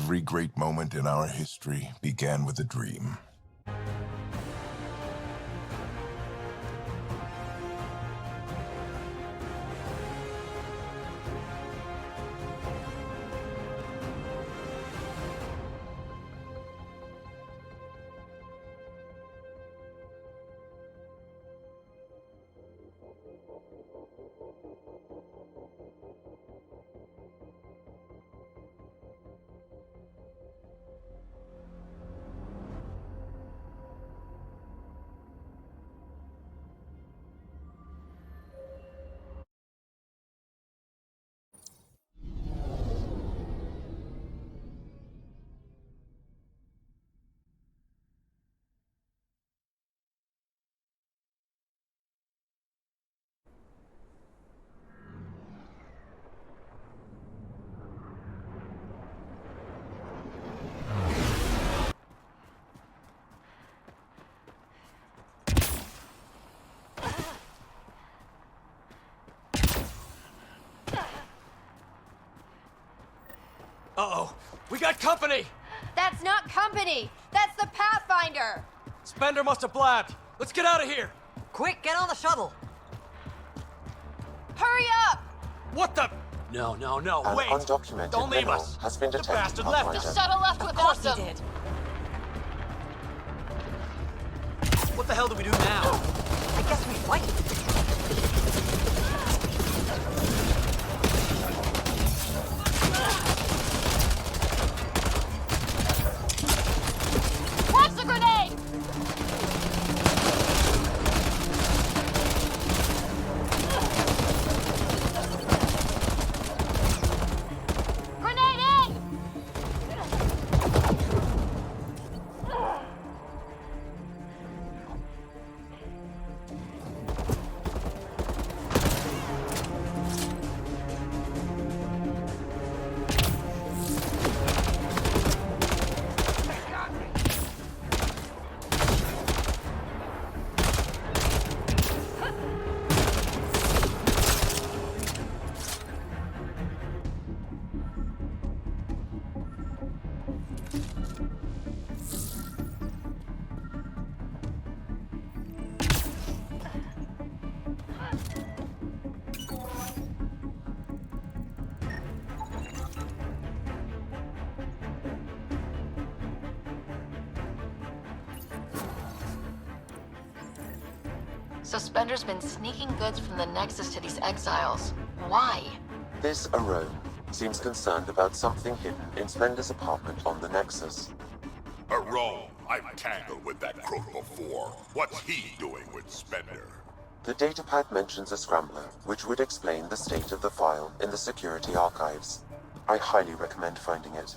Every great moment in our history began with a dream. Uh-oh, we got company! That's not company! That's the Pathfinder! Spender must have blabbed. Let's get out of here! Quick, get on the shuttle! Hurry up! What the? No, An wait! undocumented Don't leave mineral us! has been The detected. bastard left The us! shuttle left Of with course us. he did. What the hell do we do now? I guess we fight. Watch the grenade! Grenade in! So Spender's been sneaking goods from the Nexus to these exiles. Why? This Arone seems concerned about something hidden in Spender's apartment on the Nexus. Rome, I've tangled with that crook before. What's he doing with Spender? The datapad mentions a scrambler, which would explain the state of the file in the security archives. I highly recommend finding it.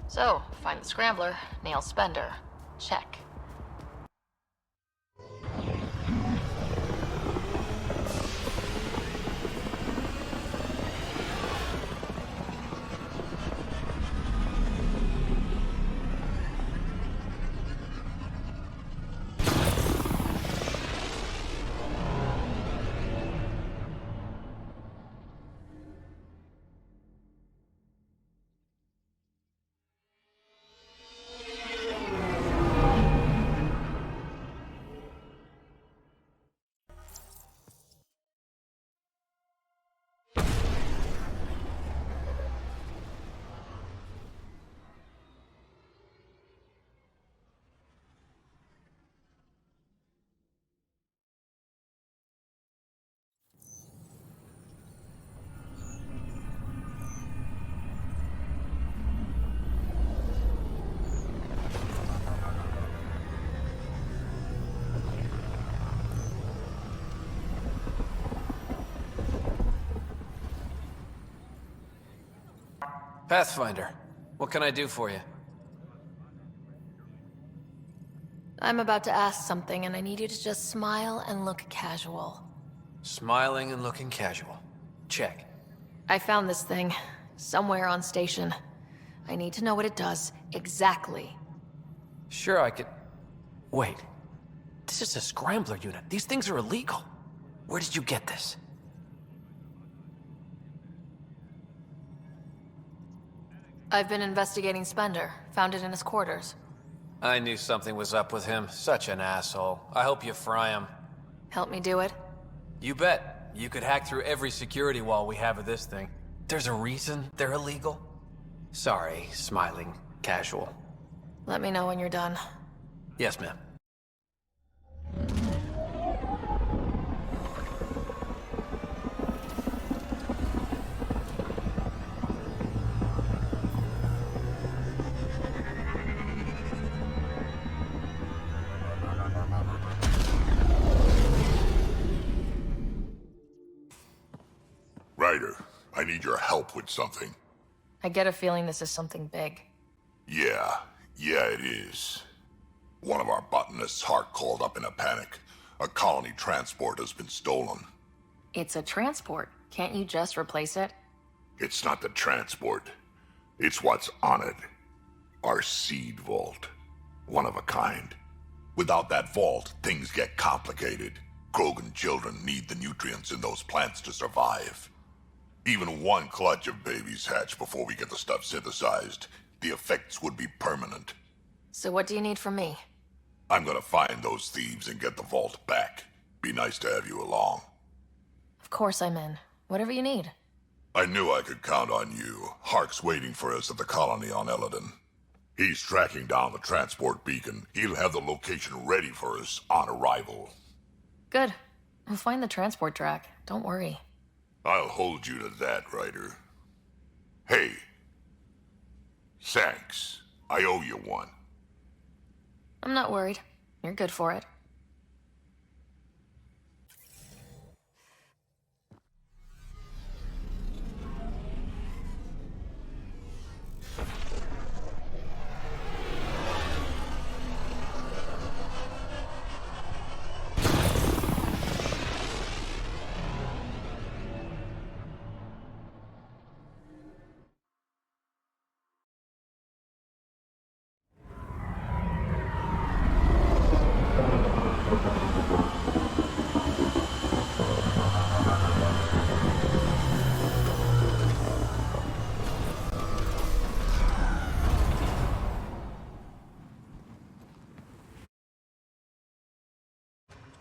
So, find the Scrambler, nail Spender. Check. Pathfinder, what can I do for you? I'm about to ask something, and I need you to just smile and look casual. Smiling and looking casual. Check. I found this thing, somewhere on station. I need to know what it does, exactly. Sure, I could... Wait. This is a scrambler unit. These things are illegal. Where did you get this? I've been investigating Spender. Found it in his quarters. I knew something was up with him. Such an asshole. I hope you fry him. Help me do it? You bet. You could hack through every security wall we have of this thing. There's a reason they're illegal. Sorry, smiling, casual. Let me know when you're done. Yes, ma'am. Ryder, I need your help with something. I get a feeling this is something big. Yeah, it is. One of our botanists' heart called up in a panic. A colony transport has been stolen. It's a transport. Can't you just replace it? It's not the transport. It's what's on it. Our seed vault. One of a kind. Without that vault, things get complicated. Krogan children need the nutrients in those plants to survive. Even one clutch of babies hatch before we get the stuff synthesized. The effects would be permanent. So what do you need from me? I'm gonna find those thieves and get the vault back. Be nice to have you along. Of course I'm in. Whatever you need. I knew I could count on you. Hark's waiting for us at the colony on Eladon. He's tracking down the transport beacon. He'll have the location ready for us on arrival. Good. We'll find the transport track. Don't worry. I'll hold you to that, Ryder. Hey. Thanks. I owe you one. I'm not worried. You're good for it.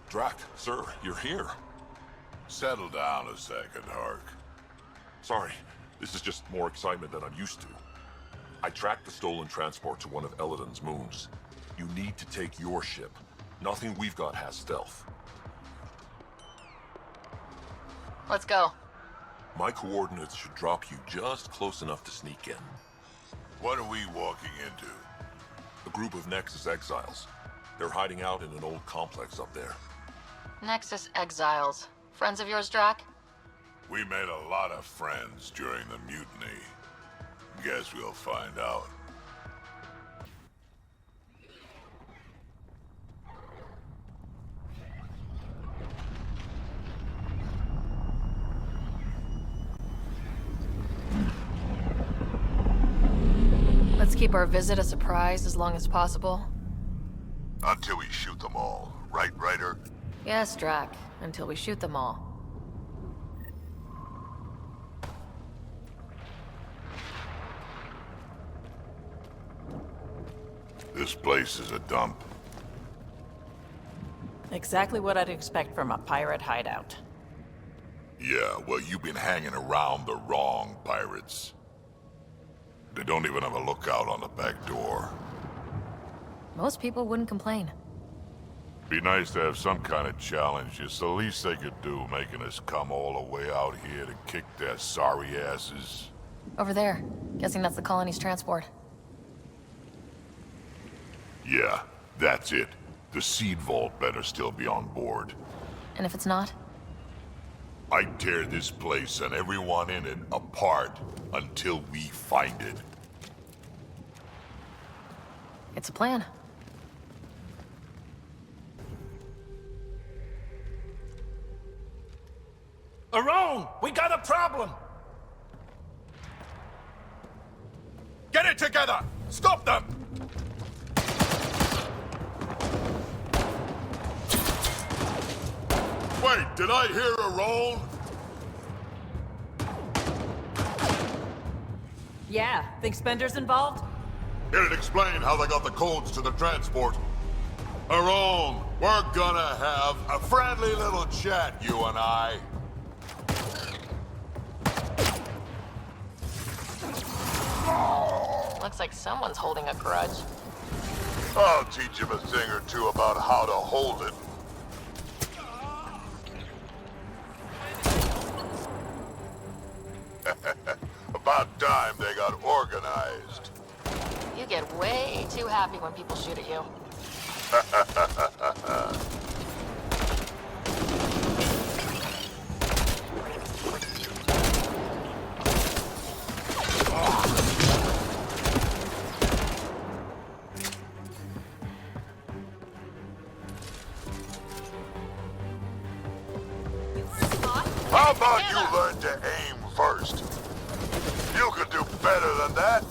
Drac, sir, you're here. Settle down a second, Hark. Sorry, this is just more excitement than I'm used to. I tracked the stolen transport to one of Eladon's moons. You need to take your ship. Nothing we've got has stealth. Let's go. My coordinates should drop you just close enough to sneak in. What are we walking into? A group of Nexus exiles. They're hiding out in an old complex up there. Nexus Exiles. Friends of yours, Drac? We made a lot of friends during the mutiny. Guess we'll find out. Let's keep our visit a surprise as long as possible. Until we shoot them all. Right, Ryder? Yes, Drac. Until we shoot them all. This place is a dump. Exactly what I'd expect from a pirate hideout. Yeah, well, you've been hanging around the wrong pirates. They don't even have a lookout on the back door. Most people wouldn't complain. Be nice to have some kind of challenge. It's the least they could do, making us come all the way out here to kick their sorry asses. Over there. Guessing that's the colony's transport. Yeah, that's it. The seed vault better still be on board. And if it's not? I'd tear this place and everyone in it apart until we find it. It's a plan. Around! We got a problem! Get it together! Stop them! Wait, did I hear a roll? Yeah, think Spender's involved? It'd explain how they got the codes to the transport. Aaron, we're gonna have a friendly little chat, you and I. Looks like someone's holding a grudge. I'll teach him a thing or two about how to hold it. About time they got organized. You get way too happy when people shoot at you. How about you learn to aim first? You could do better than that.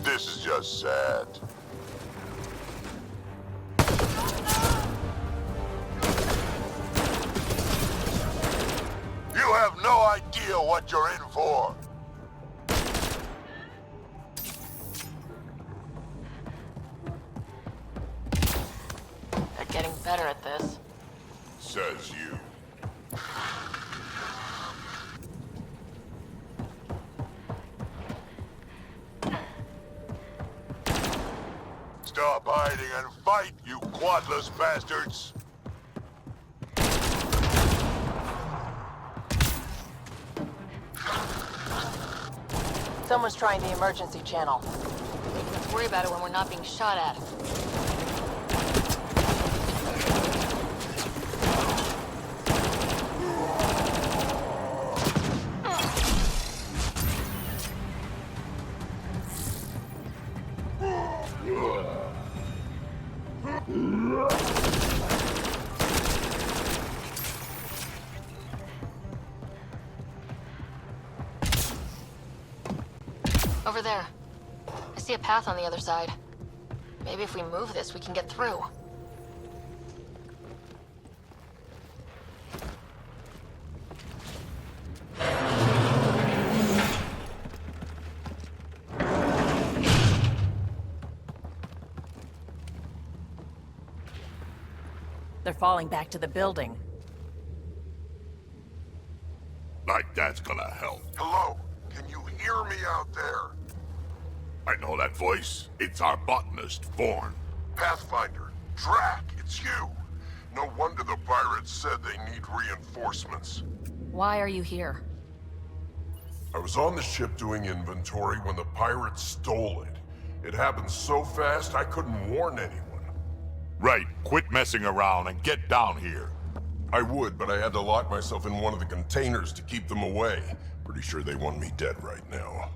This is just sad. You have no idea what you're in for. They're getting better at this. Says you. Stop hiding and fight, you quadless bastards! Someone's trying the emergency channel. Let's worry about it when we're not being shot at. Over there. I see a path on the other side. Maybe if we move this, we can get through. They're falling back to the building. Like that's gonna help. Hello? Can you hear me out there? I know that voice. It's our botanist, Vorn. Pathfinder, Drac, it's you. No wonder the pirates said they need reinforcements. Why are you here? I was on the ship doing inventory when the pirates stole it. It happened so fast I couldn't warn anyone. Right, quit messing around and get down here. I would, but I had to lock myself in one of the containers to keep them away. Pretty sure they want me dead right now.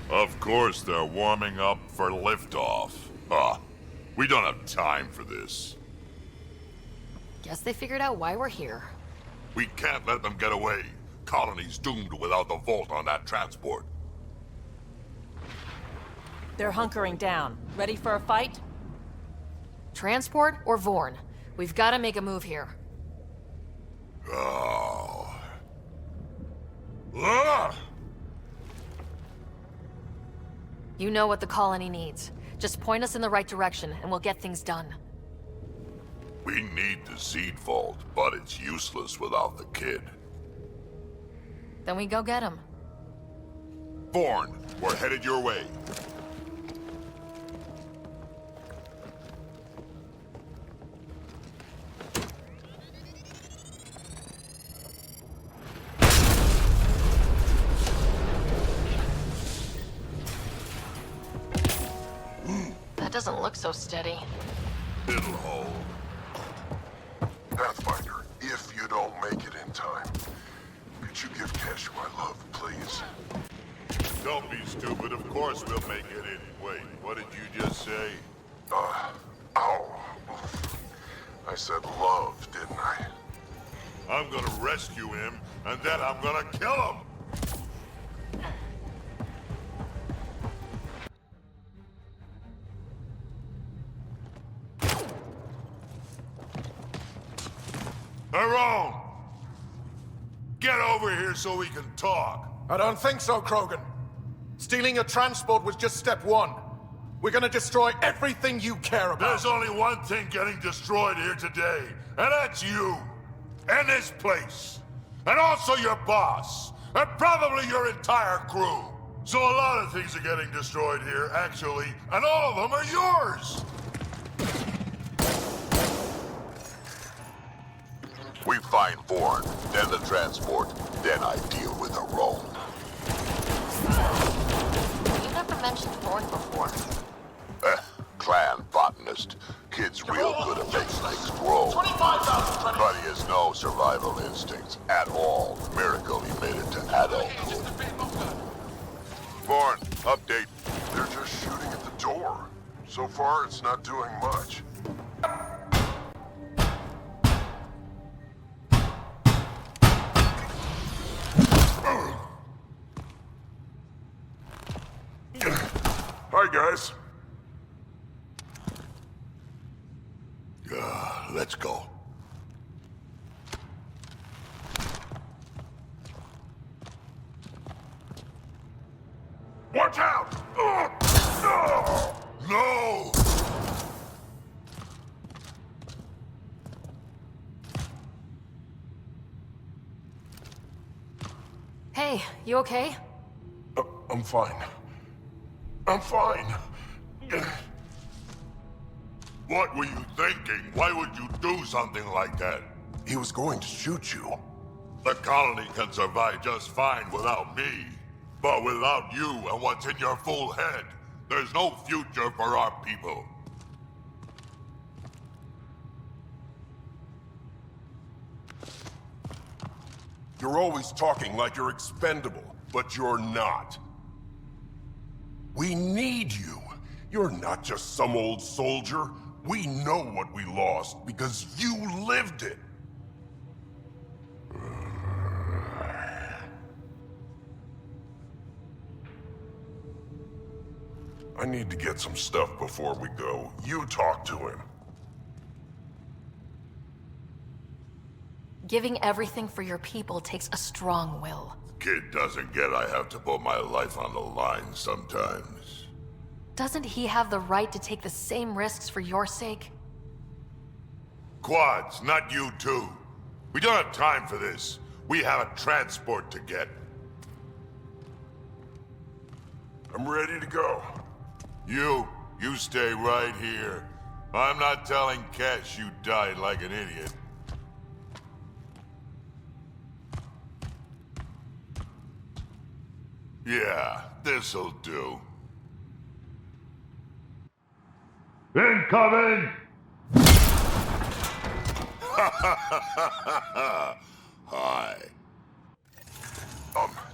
Of course they're warming up for liftoff. We don't have time for this. Guess they figured out why we're here. We can't let them get away. Colony's doomed without the vault on that transport. They're hunkering down. Ready for a fight? Transport or Vorn? We've got to make a move here. Oh. Ah! You know what the colony needs. Just point us in the right direction, and we'll get things done. We need the seed vault, but it's useless without the kid. Then we go get him. Vorn, we're headed your way. That doesn't look so steady. It'll hold. Pathfinder, if you don't make it in time, could you give Cash my love, please? Don't be stupid. Of course we'll make it in. Wait, what did you just say? Ow. I said love, didn't I? I'm gonna rescue him, and then I'm gonna kill him! Tyrone! Get over here so we can talk! I don't think so, Krogan. Stealing a transport was just step one. We're gonna destroy everything you care about. There's only one thing getting destroyed here today, and that's you! And this place! And also your boss! And probably your entire crew! So a lot of things are getting destroyed here, actually, and all of them are yours! We find Vorn, then the transport, then I deal with the Rome. You never mentioned Thorn before. Clan botanist. Kid's real good at making things grow. But he has no survival instincts at all. Miracle he made it to adulthood. Vorn, update. They're just shooting at the door. So far, it's not doing much. Hi, guys. Let's go. Watch out! No! Hey, you okay? I'm fine. I'm fine. What were you thinking? Why would you do something like that? He was going to shoot you. The colony can survive just fine without me. But without you and what's in your full head, there's no future for our people. You're always talking like you're expendable, but you're not. We need you. You're not just some old soldier. We know what we lost because you lived it. I need to get some stuff before we go. You talk to him. Giving everything for your people takes a strong will. Kid doesn't get I have to put my life on the line sometimes. Doesn't he have the right to take the same risks for your sake? Quads, not you too. We don't have time for this. We have a transport to get. I'm ready to go. You stay right here. I'm not telling Cash you died like an idiot. Yeah, this'll do. Incoming! Hi.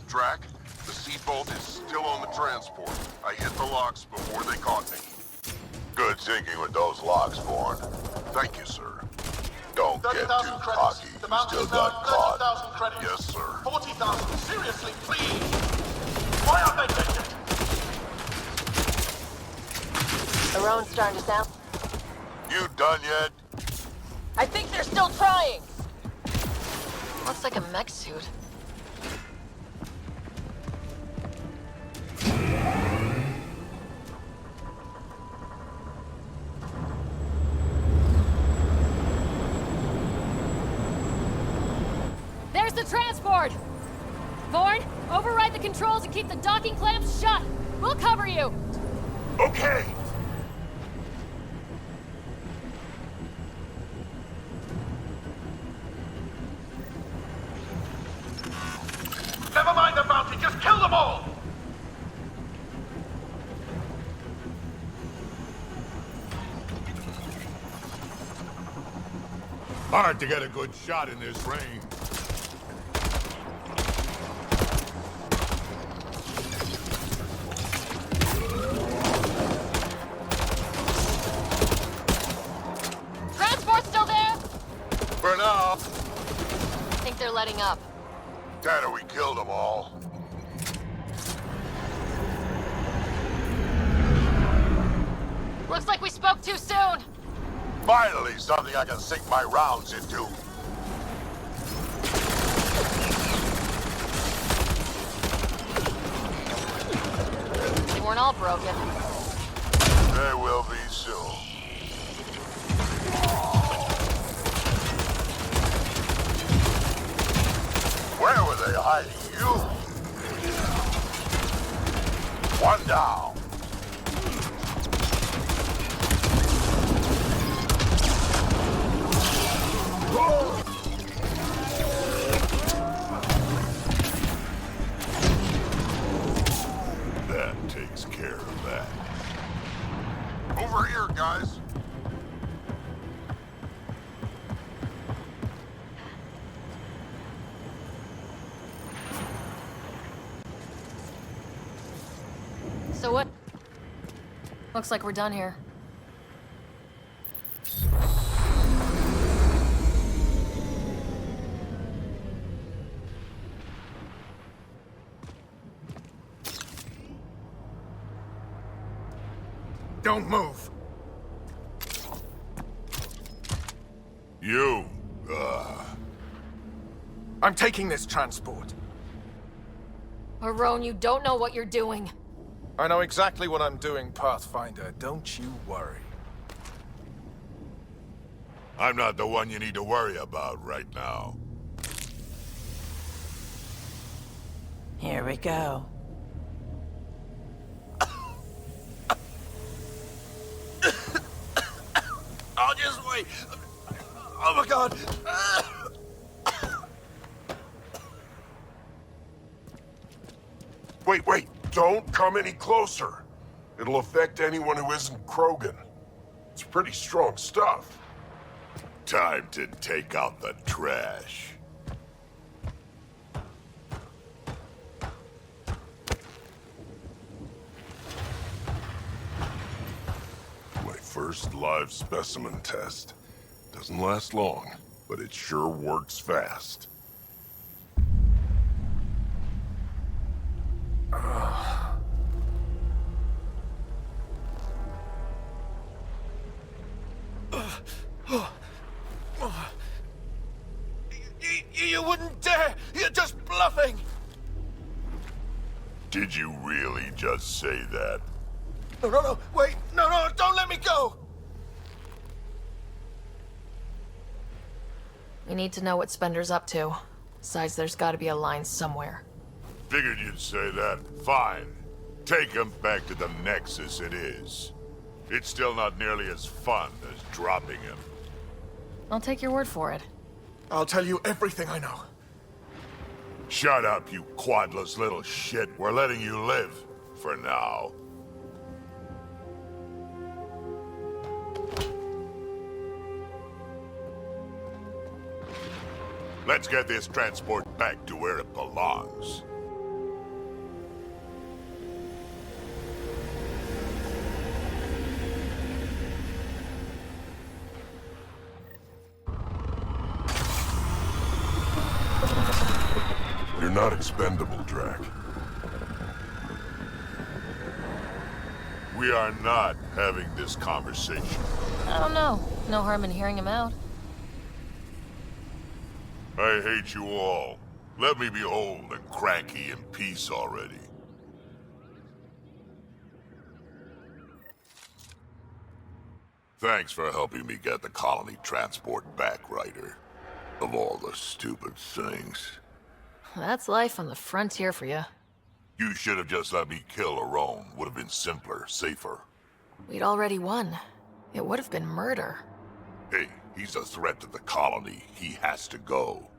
Drac, the seed vault is still on the transport. I hit the locks before they caught me. Good thinking with those locks, Vorn. Thank you, sir. Don't get too cocky. You still got caught. Credits. Yes, sir. 40,000. Seriously, please. Why aren't they taking it? The roan's starting to sound. You done yet? I think they're still trying. Looks like a mech suit. There's the transport! Vorn, override the controls and keep the docking clamps shut! We'll cover you! Okay! Never mind the bounty, just kill them all! Hard to get a good shot in this rain. Transport's still there? For now. letting up. Dad, we killed them all. Looks like we spoke too soon. Finally, something I can sink my rounds into. They weren't all broken. They will be soon. Where were they hiding you? One down. That takes care of that. Over here, guys. So what? Looks like we're done here. Don't move. You, I'm taking this transport. Marone, you don't know what you're doing. I know exactly what I'm doing, Pathfinder. Don't you worry. I'm not the one you need to worry about right now. Here we go. I'll just wait. Oh my god. Wait. Don't come any closer. It'll affect anyone who isn't Krogan. It's pretty strong stuff. Time to take out the trash. My first live specimen test. Doesn't last long, but it sure works fast. You wouldn't dare! You're just bluffing! Did you really just say that? No, wait! No, don't let me go! We need to know what Spender's up to. Besides, there's gotta be a line somewhere. Figured you'd say that. Fine. Take him back to the Nexus it is. It's still not nearly as fun as dropping him. I'll take your word for it. I'll tell you everything I know. Shut up, you quadless little shit. We're letting you live. For now. Let's get this transport back to where it belongs. You're not expendable, Drac. We are not having this conversation. I don't know. No harm in hearing him out. I hate you all. Let me be old and cranky in peace already. Thanks for helping me get the colony transport back, Ryder. Of all the stupid things. That's life on the frontier for you. You should have just let me kill Arone. Would have been simpler, safer. We'd already won. It would have been murder. Hey, he's a threat to the colony. He has to go.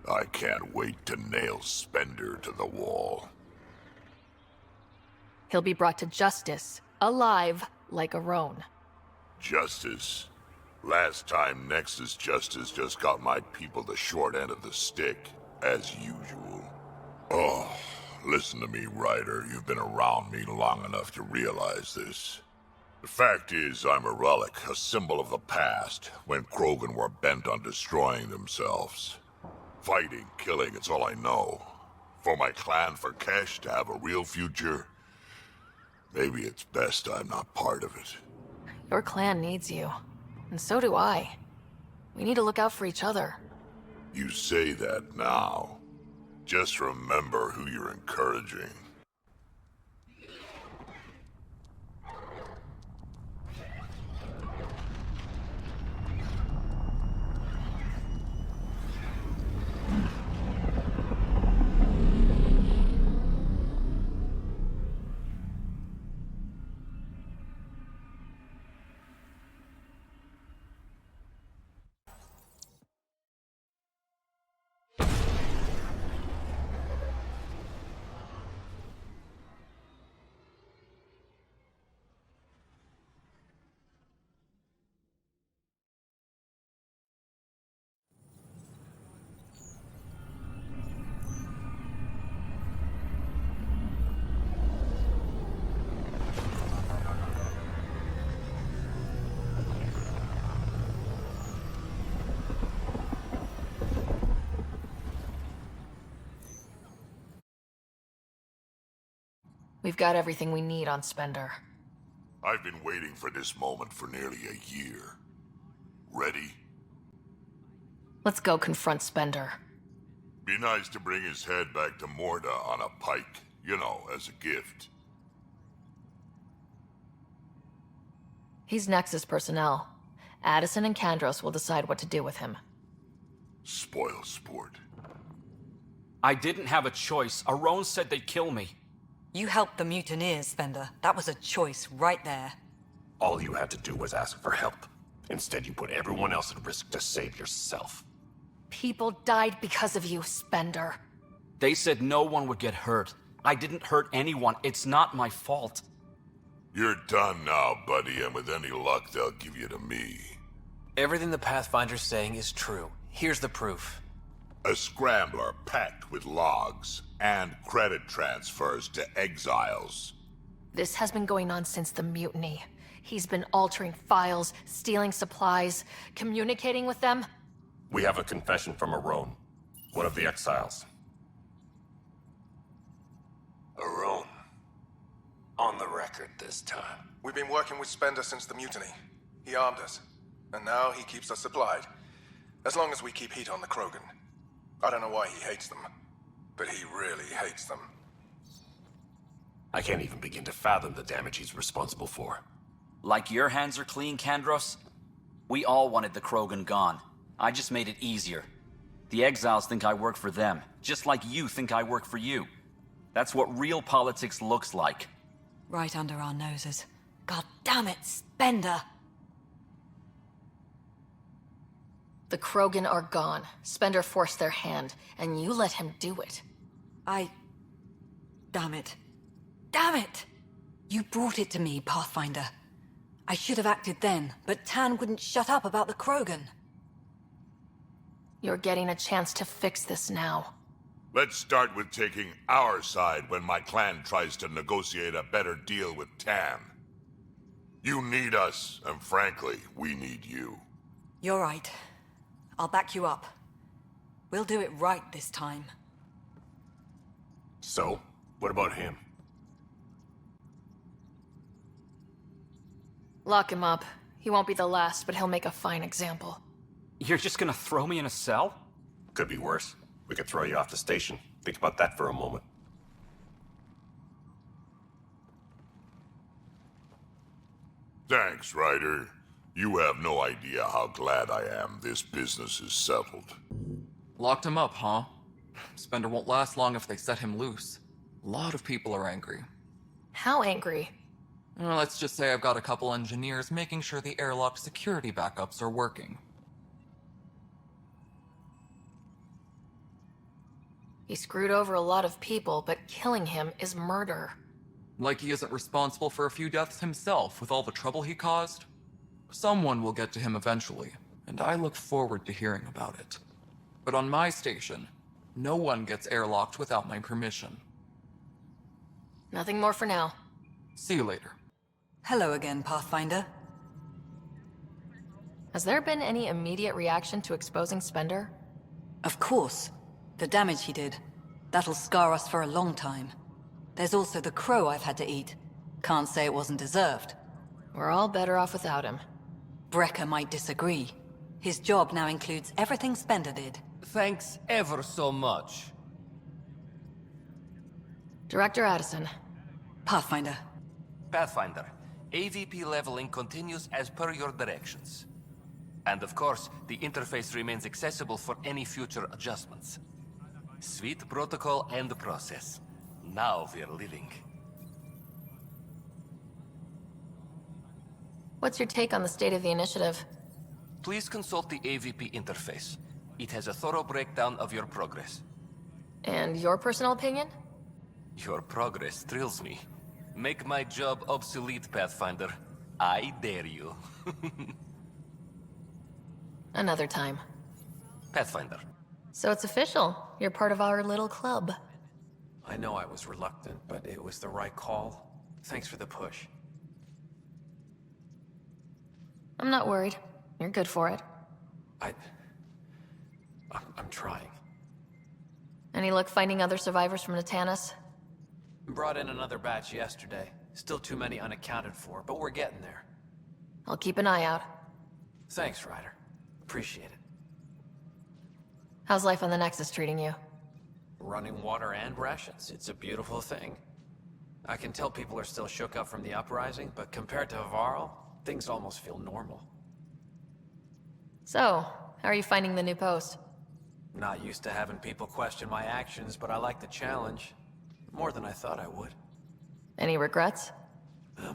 I can't wait to nail Spender to the wall. He'll be brought to justice, alive, like Arone. Justice? Last time Nexus Justice just got my people the short end of the stick, as usual. Oh, listen to me, Ryder. You've been around me long enough to realize this. The fact is, I'm a relic, a symbol of the past, when Krogan were bent on destroying themselves. Fighting, killing, it's all I know. For my clan, for Kesh to have a real future, maybe it's best I'm not part of it. Your clan needs you. And so do I. We need to look out for each other. You say that now. Just remember who you're encouraging. We've got everything we need on Spender. I've been waiting for this moment for nearly a year. Ready? Let's go confront Spender. Be nice to bring his head back to Morda on a pike, you know, as a gift. He's Nexus personnel. Addison and Kandros will decide what to do with him. Spoil sport. I didn't have a choice. Aron said they'd kill me. You helped the mutineers, Spender. That was a choice right there. All you had to do was ask for help. Instead, you put everyone else at risk to save yourself. People died because of you, Spender. They said no one would get hurt. I didn't hurt anyone. It's not my fault. You're done now, buddy, and with any luck, they'll give you to me. Everything the Pathfinder's saying is true. Here's the proof. A scrambler packed with logs and credit transfers to exiles. This has been going on since the mutiny. He's been altering files, stealing supplies, communicating with them. We have a confession from Aron, one of the exiles. Aron. On the record this time. We've been working with Spender since the mutiny. He armed us, and now he keeps us supplied. As long as we keep heat on the Krogan. I don't know why he hates them, but he really hates them. I can't even begin to fathom the damage he's responsible for. Like your hands are clean, Kandros? We all wanted the Krogan gone. I just made it easier. The exiles think I work for them, just like you think I work for you. That's what real politics looks like. Right under our noses. God damn it, Spender! The Krogan are gone. Spender forced their hand, and you let him do it. Damn it. Damn it! You brought it to me, Pathfinder. I should have acted then, but Tan wouldn't shut up about the Krogan. You're getting a chance to fix this now. Let's start with taking our side when my clan tries to negotiate a better deal with Tan. You need us, and frankly, we need you. You're right. I'll back you up. We'll do it right this time. So, what about him? Lock him up. He won't be the last, but he'll make a fine example. You're just gonna throw me in a cell? Could be worse. We could throw you off the station. Think about that for a moment. Thanks, Ryder. You have no idea how glad I am this business is settled. Locked him up, huh? Spender won't last long if they set him loose. A lot of people are angry. How angry? Well, let's just say I've got a couple engineers making sure the airlock security backups are working. He screwed over a lot of people, but killing him is murder. Like he isn't responsible for a few deaths himself with all the trouble he caused? Someone will get to him eventually, and I look forward to hearing about it. But on my station, no one gets airlocked without my permission. Nothing more for now. See you later. Hello again, Pathfinder. Has there been any immediate reaction to exposing Spender? Of course. The damage he did. That'll scar us for a long time. There's also the crow I've had to eat. Can't say it wasn't deserved. We're all better off without him. Brecker might disagree. His job now includes everything Spender did. Thanks ever so much. Director Addison. Pathfinder. Pathfinder, AVP leveling continues as per your directions. And of course, the interface remains accessible for any future adjustments. Sweet protocol and process. Now we're living. What's your take on the state of the initiative? Please consult the AVP interface. It has a thorough breakdown of your progress. And your personal opinion? Your progress thrills me. Make my job obsolete, Pathfinder. I dare you. Another time. Pathfinder. So it's official. You're part of our little club. I know I was reluctant, but it was the right call. Thanks for the push. I'm not worried. You're good for it. I'm trying. Any luck finding other survivors from Natanis? Brought in another batch yesterday. Still too many unaccounted for, but we're getting there. I'll keep an eye out. Thanks, Ryder. Appreciate it. How's life on the Nexus treating you? Running water and rations. It's a beautiful thing. I can tell people are still shook up from the uprising, but compared to Varl, things almost feel normal. So, how are you finding the new post? Not used to having people question my actions, but I like the challenge. More than I thought I would. Any regrets?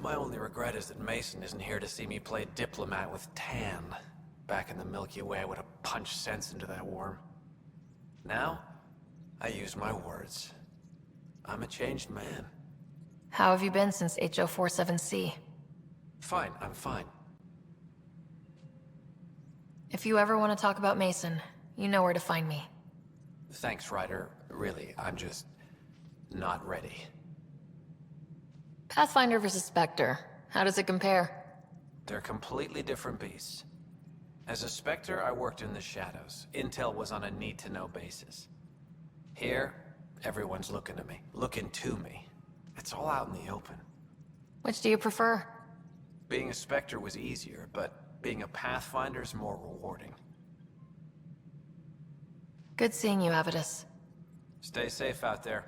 My only regret is that Mason isn't here to see me play diplomat with Tan. Back in the Milky Way, I would have punched sense into that worm. Now, I use my words. I'm a changed man. How have you been since HO47C? Fine, I'm fine. If you ever want to talk about Mason, you know where to find me. Thanks, Ryder. Really, I'm just not ready. Pathfinder versus Spectre. How does it compare? They're completely different beasts. As a Spectre, I worked in the shadows. Intel was on a need-to-know basis. Here, everyone's looking at me, looking to me. It's all out in the open. Which do you prefer? Being a Spectre was easier, but being a Pathfinder's more rewarding. Good seeing you, Avidus. Stay safe out there.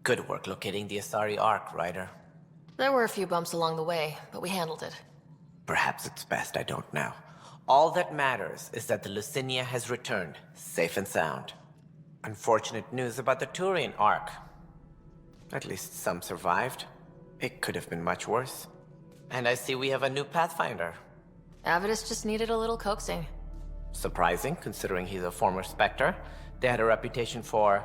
Good work locating the Asari Ark, Ryder. There were a few bumps along the way, but we handled it. Perhaps it's best I don't know. All that matters is that the Lucinia has returned, safe and sound. Unfortunate news about the Turian Ark. At least some survived. It could have been much worse. And I see we have a new Pathfinder. Avidus just needed a little coaxing. Surprising, considering he's a former Spectre. They had a reputation for,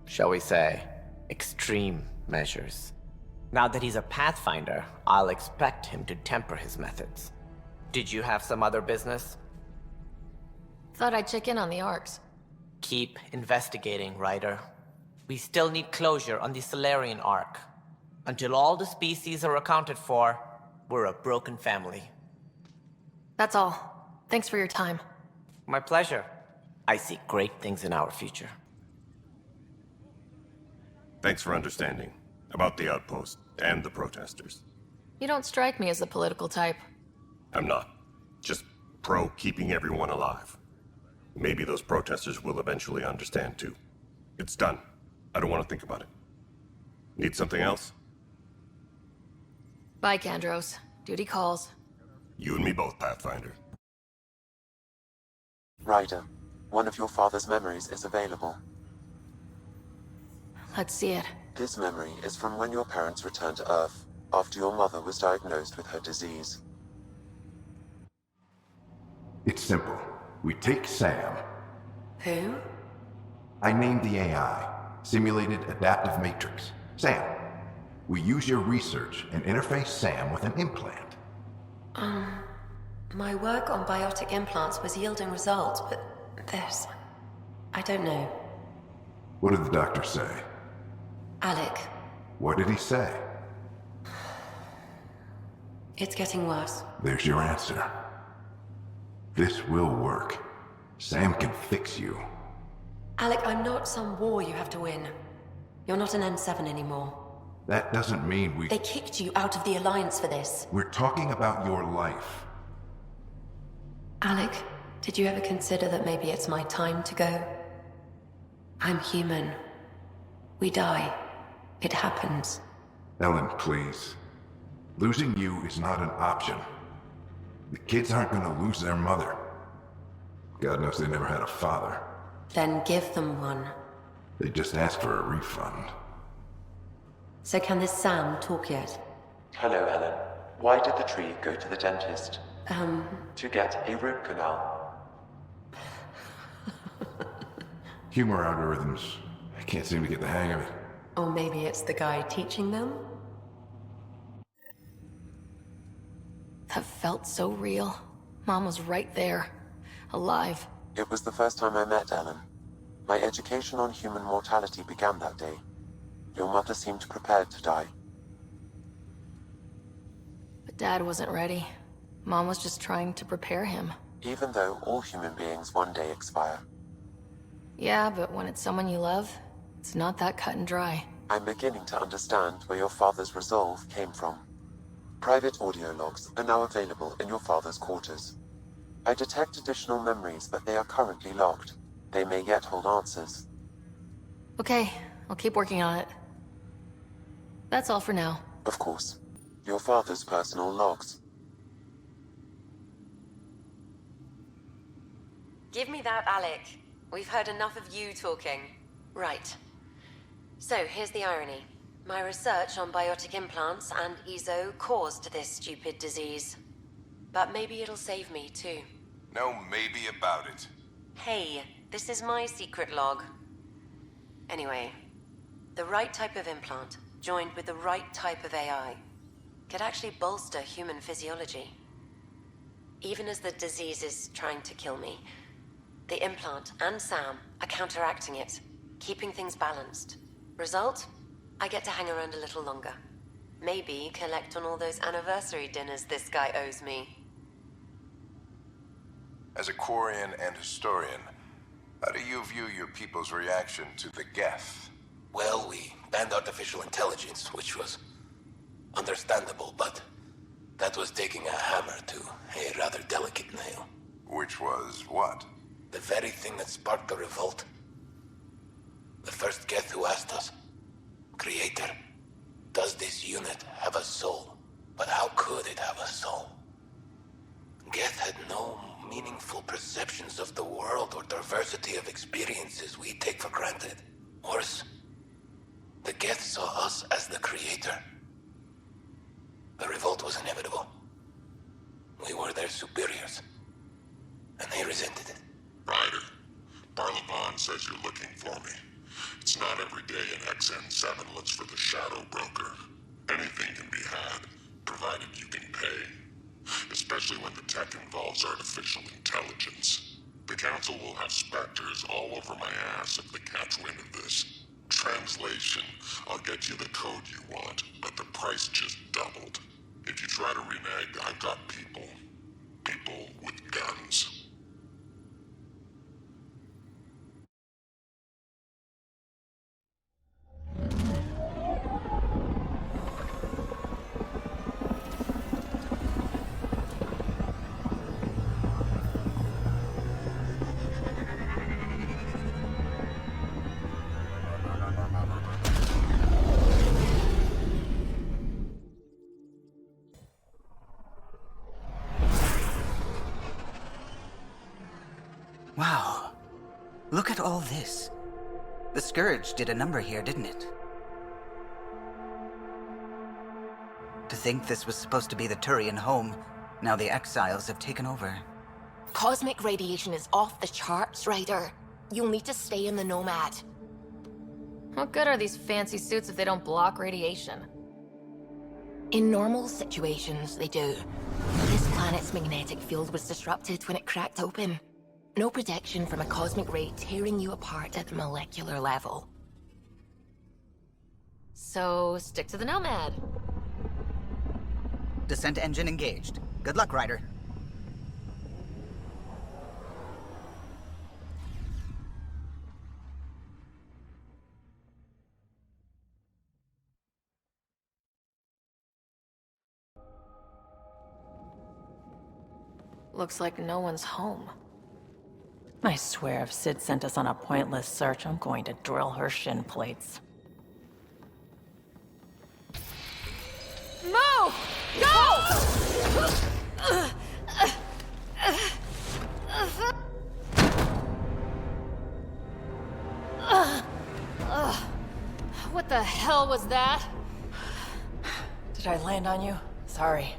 shall we say, extreme measures. Now that he's a Pathfinder, I'll expect him to temper his methods. Did you have some other business? Thought I'd check in on the Arks. Keep investigating, Ryder. We still need closure on the Solarian Ark. Until all the species are accounted for, we're a broken family. That's all. Thanks for your time. My pleasure. I see great things in our future. Thanks for understanding about the outpost and the protesters. You don't strike me as the political type. I'm not. Just pro keeping everyone alive. Maybe those protesters will eventually understand too. It's done. I don't want to think about it. Need something else? Bye, Kandros. Duty calls. You and me both, Pathfinder. Ryder, one of your father's memories is available. Let's see it. This memory is from when your parents returned to Earth, after your mother was diagnosed with her disease. It's simple. We take Sam. Who? I named the AI, Simulated Adaptive Matrix. Sam. We use your research and interface Sam with an implant. My work on biotic implants was yielding results, but this... I don't know. What did the doctor say? Alec, What did he say? it's getting worse. There's your answer. This will work. Sam can fix you. Alec, I'm not some war you have to win. You're not an N7 anymore. That doesn't mean we... They kicked you out of the Alliance for this. We're talking about your life. Alec, did you ever consider that maybe it's my time to go? I'm human. We die. It happens. Ellen, please. Losing you is not an option. The kids aren't gonna lose their mother. God knows they never had a father. Then give them one. They just asked for a refund. So can this Sam talk yet? Hello, Ellen. Why did the tree go to the dentist? To get a root canal. Humor algorithms. I can't seem to get the hang of it. Or maybe it's the guy teaching them? That felt so real. Mom was right there. Alive. It was the first time I met Ellen. My education on human mortality began that day. Your mother seemed prepared to die. But Dad wasn't ready. Mom was just trying to prepare him. Even though all human beings one day expire. Yeah, but when it's someone you love, it's not that cut and dry. I'm beginning to understand where your father's resolve came from. Private audio logs are now available in your father's quarters. I detect additional memories, but they are currently locked. They may yet hold answers. Okay, I'll keep working on it. That's all for now. Of course. Your father's personal logs. Give me that, Alec. We've heard enough of you talking. Right. So, here's the irony. My research on biotic implants and EZO caused this stupid disease. But maybe it'll save me, too. No maybe about it. Hey, this is my secret log. Anyway, the right type of implant, joined with the right type of AI, could actually bolster human physiology. Even as the disease is trying to kill me, the implant and Sam are counteracting it, keeping things balanced. Result? I get to hang around a little longer. Maybe collect on all those anniversary dinners this guy owes me. As a Quarian and historian, how do you view your people's reaction to the Geth? Well, we banned artificial intelligence, which was understandable, but that was taking a hammer to a rather delicate nail. Which was what? The very thing that sparked the revolt. The first Geth who asked us, Creator, does this unit have a soul? But how could it have a soul? Geth had no meaningful perceptions of the world or diversity of experiences we take for granted. Worse, the Geth saw us as the Creator. The revolt was inevitable. We were their superiors, and they resented it. Ryder, Barlaban says you're looking for me. It's not every day an XN7 looks for the Shadow Broker. Anything can be had, provided you can pay. Especially when the tech involves artificial intelligence. The Council will have specters all over my ass if they catch wind of this. Translation, I'll get you the code you want, but the price just doubled. If you try to renege, I've got people. People with guns. Wow. Look at all this. The Scourge did a number here, didn't it? To think this was supposed to be the Turian home, now the Exiles have taken over. Cosmic radiation is off the charts, Ryder. You'll need to stay in the Nomad. What good are these fancy suits if they don't block radiation? In normal situations, they do. This planet's magnetic field was disrupted when it cracked open. No protection from a cosmic ray tearing you apart at the molecular level. So, stick to the Nomad. Descent engine engaged. Good luck, Ryder. Looks like no one's home. I swear if Sid sent us on a pointless search, I'm going to drill her shin plates. Move! Go! What the hell was that? Did I land on you? Sorry.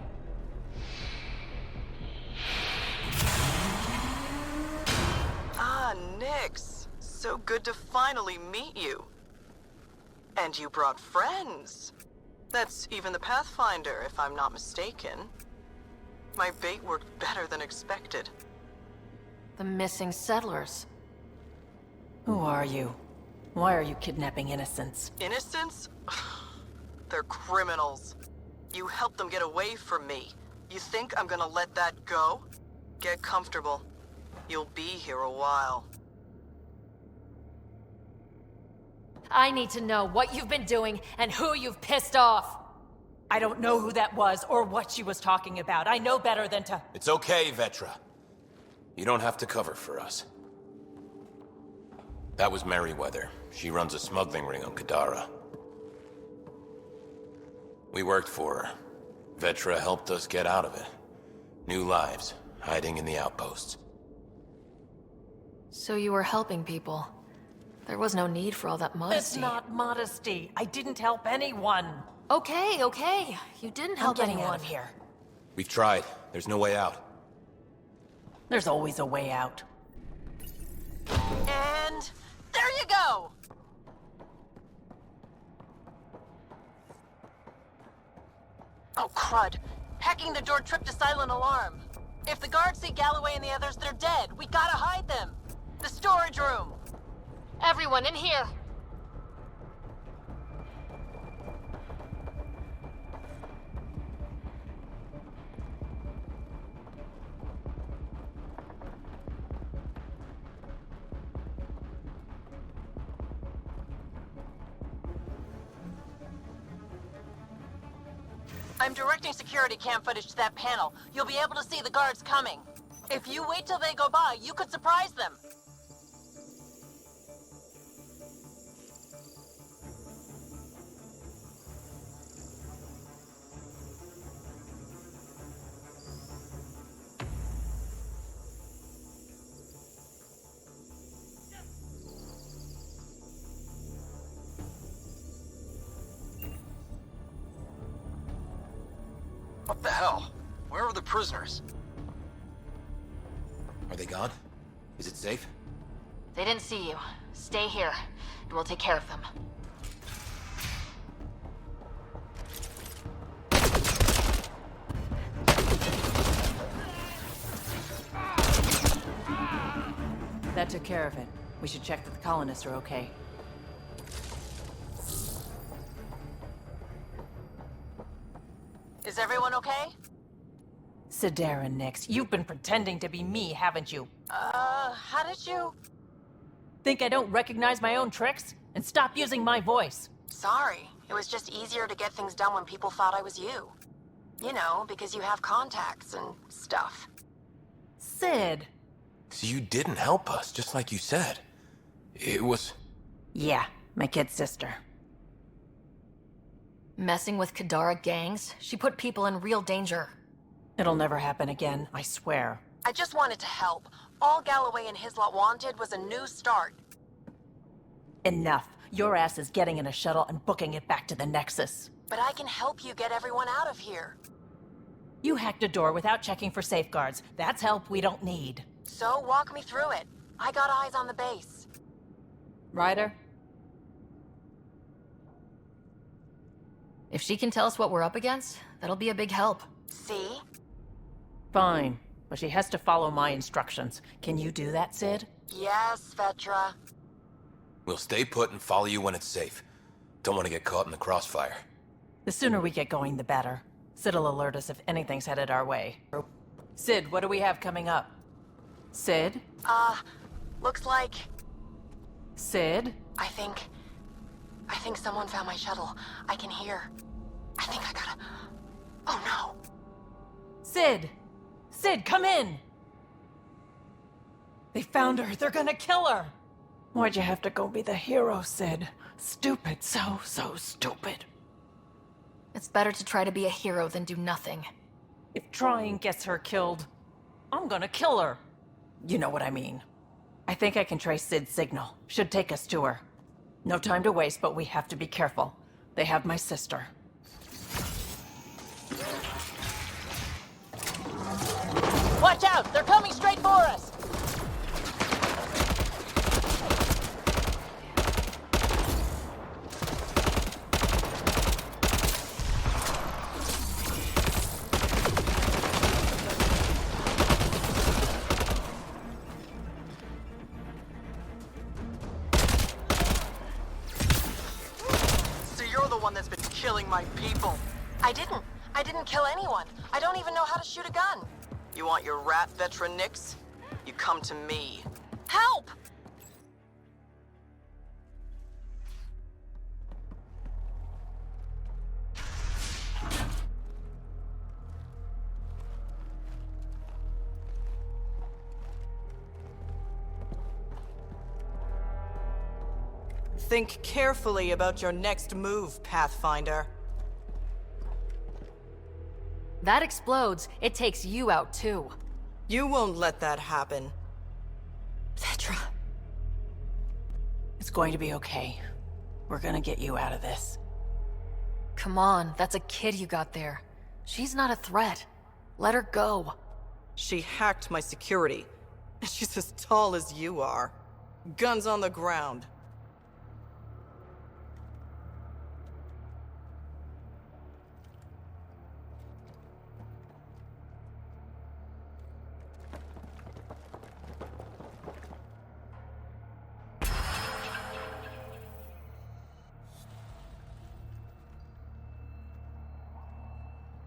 Ah, Nyx. So good to finally meet you. And you brought friends. That's even the Pathfinder, if I'm not mistaken. My bait worked better than expected. The missing settlers. Who are you? Why are you kidnapping innocents? Innocents? They're criminals. You helped them get away from me. You think I'm gonna let that go? Get comfortable. You'll be here a while. I need to know what you've been doing and who you've pissed off. I don't know who that was or what she was talking about. I know better than to... It's okay, Vetra. You don't have to cover for us. That was Merryweather. She runs a smuggling ring on Kadara. We worked for her. Vetra helped us get out of it. New lives, hiding in the outposts. So you were helping people. There was no need for all that modesty. It's not modesty. I didn't help anyone. Okay, okay. You didn't help getting anyone. out of here. We've tried. There's no way out. There's always a way out. And there you go! Oh, crud. Hacking the door tripped a silent alarm. If the guards see Galloway and the others, they're dead. We gotta hide them. The storage room. Everyone in here. I'm directing security cam footage to that panel. You'll be able to see the guards coming. If you wait till they go by, you could surprise them. What the hell? Where are the prisoners? Are they gone? Is it safe? They didn't see you. Stay here, and we'll take care of them. That took care of it. We should check that the colonists are okay. Is everyone okay? Sidera, Nyx, you've been pretending to be me, haven't you? How did you... Think I don't recognize my own tricks? And stop using my voice. Sorry. It was just easier to get things done when people thought I was you. You know, because you have contacts and stuff. Sid. So you didn't help us, just like you said. It was... Yeah, my kid sister. Messing with Kadara gangs? She put people in real danger. It'll never happen again, I swear. I just wanted to help. All Galloway and his lot wanted was a new start. Enough. Your ass is getting in a shuttle and booking it back to the Nexus. But I can help you get everyone out of here. You hacked a door without checking for safeguards. That's help we don't need. So walk me through it. I got eyes on the base. Ryder? If she can tell us what we're up against, that'll be a big help. See? Fine, but she has to follow my instructions. Can you do that, Sid? Yes, Vetra. We'll stay put and follow you when it's safe. Don't want to get caught in the crossfire. The sooner we get going, the better. Sid'll alert us if anything's headed our way. Sid, what do we have coming up? Sid? Looks like... Sid? I think someone found my shuttle. I can hear. I think I gotta... Oh no. Sid! Sid, come in! They found her. They're gonna kill her. Why'd you have to go be the hero, Sid? Stupid. So stupid. It's better to try to be a hero than do nothing. If trying gets her killed, I'm gonna kill her. You know what I mean. I think I can trace Sid's signal. Should take us to her. No time to waste, but we have to be careful. They have my sister. Watch out! They're coming straight for us! So you're the one that's been killing my people. I didn't kill anyone. I don't even know how to shoot a gun. You want your rat veteran Nix? You come to me. Help! Think carefully about your next move, Pathfinder. That explodes, it takes you out too. You won't let that happen. Vetra. It's going to be okay. We're gonna get you out of this. Come on, that's a kid you got there. She's not a threat. Let her go. She hacked my security. She's as tall as you are. Guns on the ground.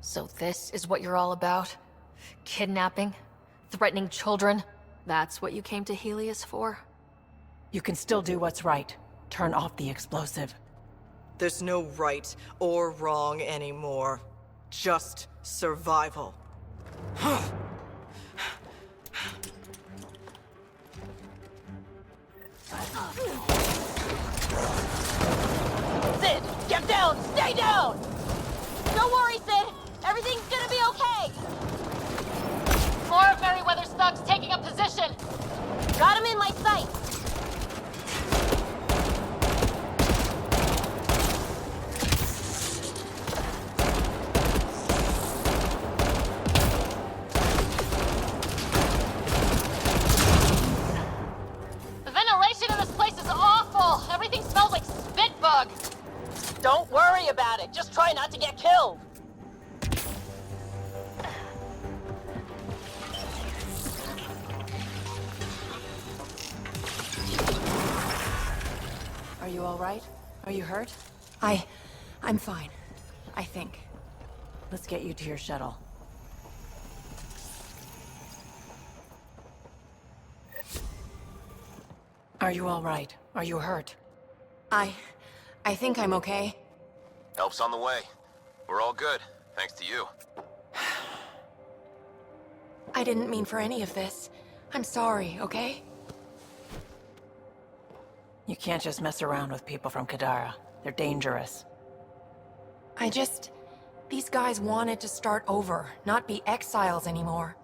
So this is what you're all about? Kidnapping? Threatening children? That's what you came to Helios for? You can still do what's right. Turn off the explosive. There's no right or wrong anymore. Just survival. Sid, get down! Stay down! Don't worry, Sid! Everything's gonna be okay! More of Merryweather's thugs taking up position! Got him in my sight! The ventilation in this place is awful! Everything smells like spit bug! Don't worry about it. Just try not to get killed. Are you all right? Are you hurt? I'm fine. I think. Let's get you to your shuttle. Are you all right? Are you hurt? I think I'm okay. Help's on the way. We're all good, thanks to you. I didn't mean for any of this. I'm sorry, okay? You can't just mess around with people from Kadara. They're dangerous. These guys wanted to start over, not be exiles anymore.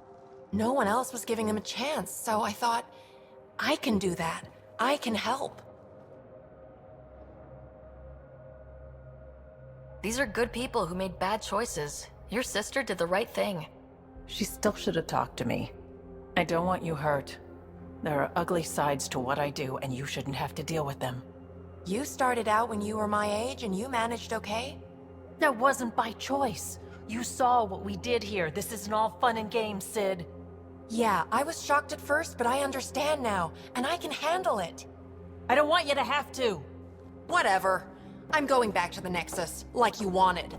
No one else was giving them a chance, so I thought, I can do that. I can help. These are good people who made bad choices. Your sister did the right thing. She still should have talked to me. I don't want you hurt. There are ugly sides to what I do, and you shouldn't have to deal with them. You started out when you were my age and you managed okay? That wasn't by choice. You saw what we did here. This isn't all fun and games, Sid. Yeah, I was shocked at first, but I understand now, and I can handle it. I don't want you to have to. Whatever. I'm going back to the Nexus, like you wanted.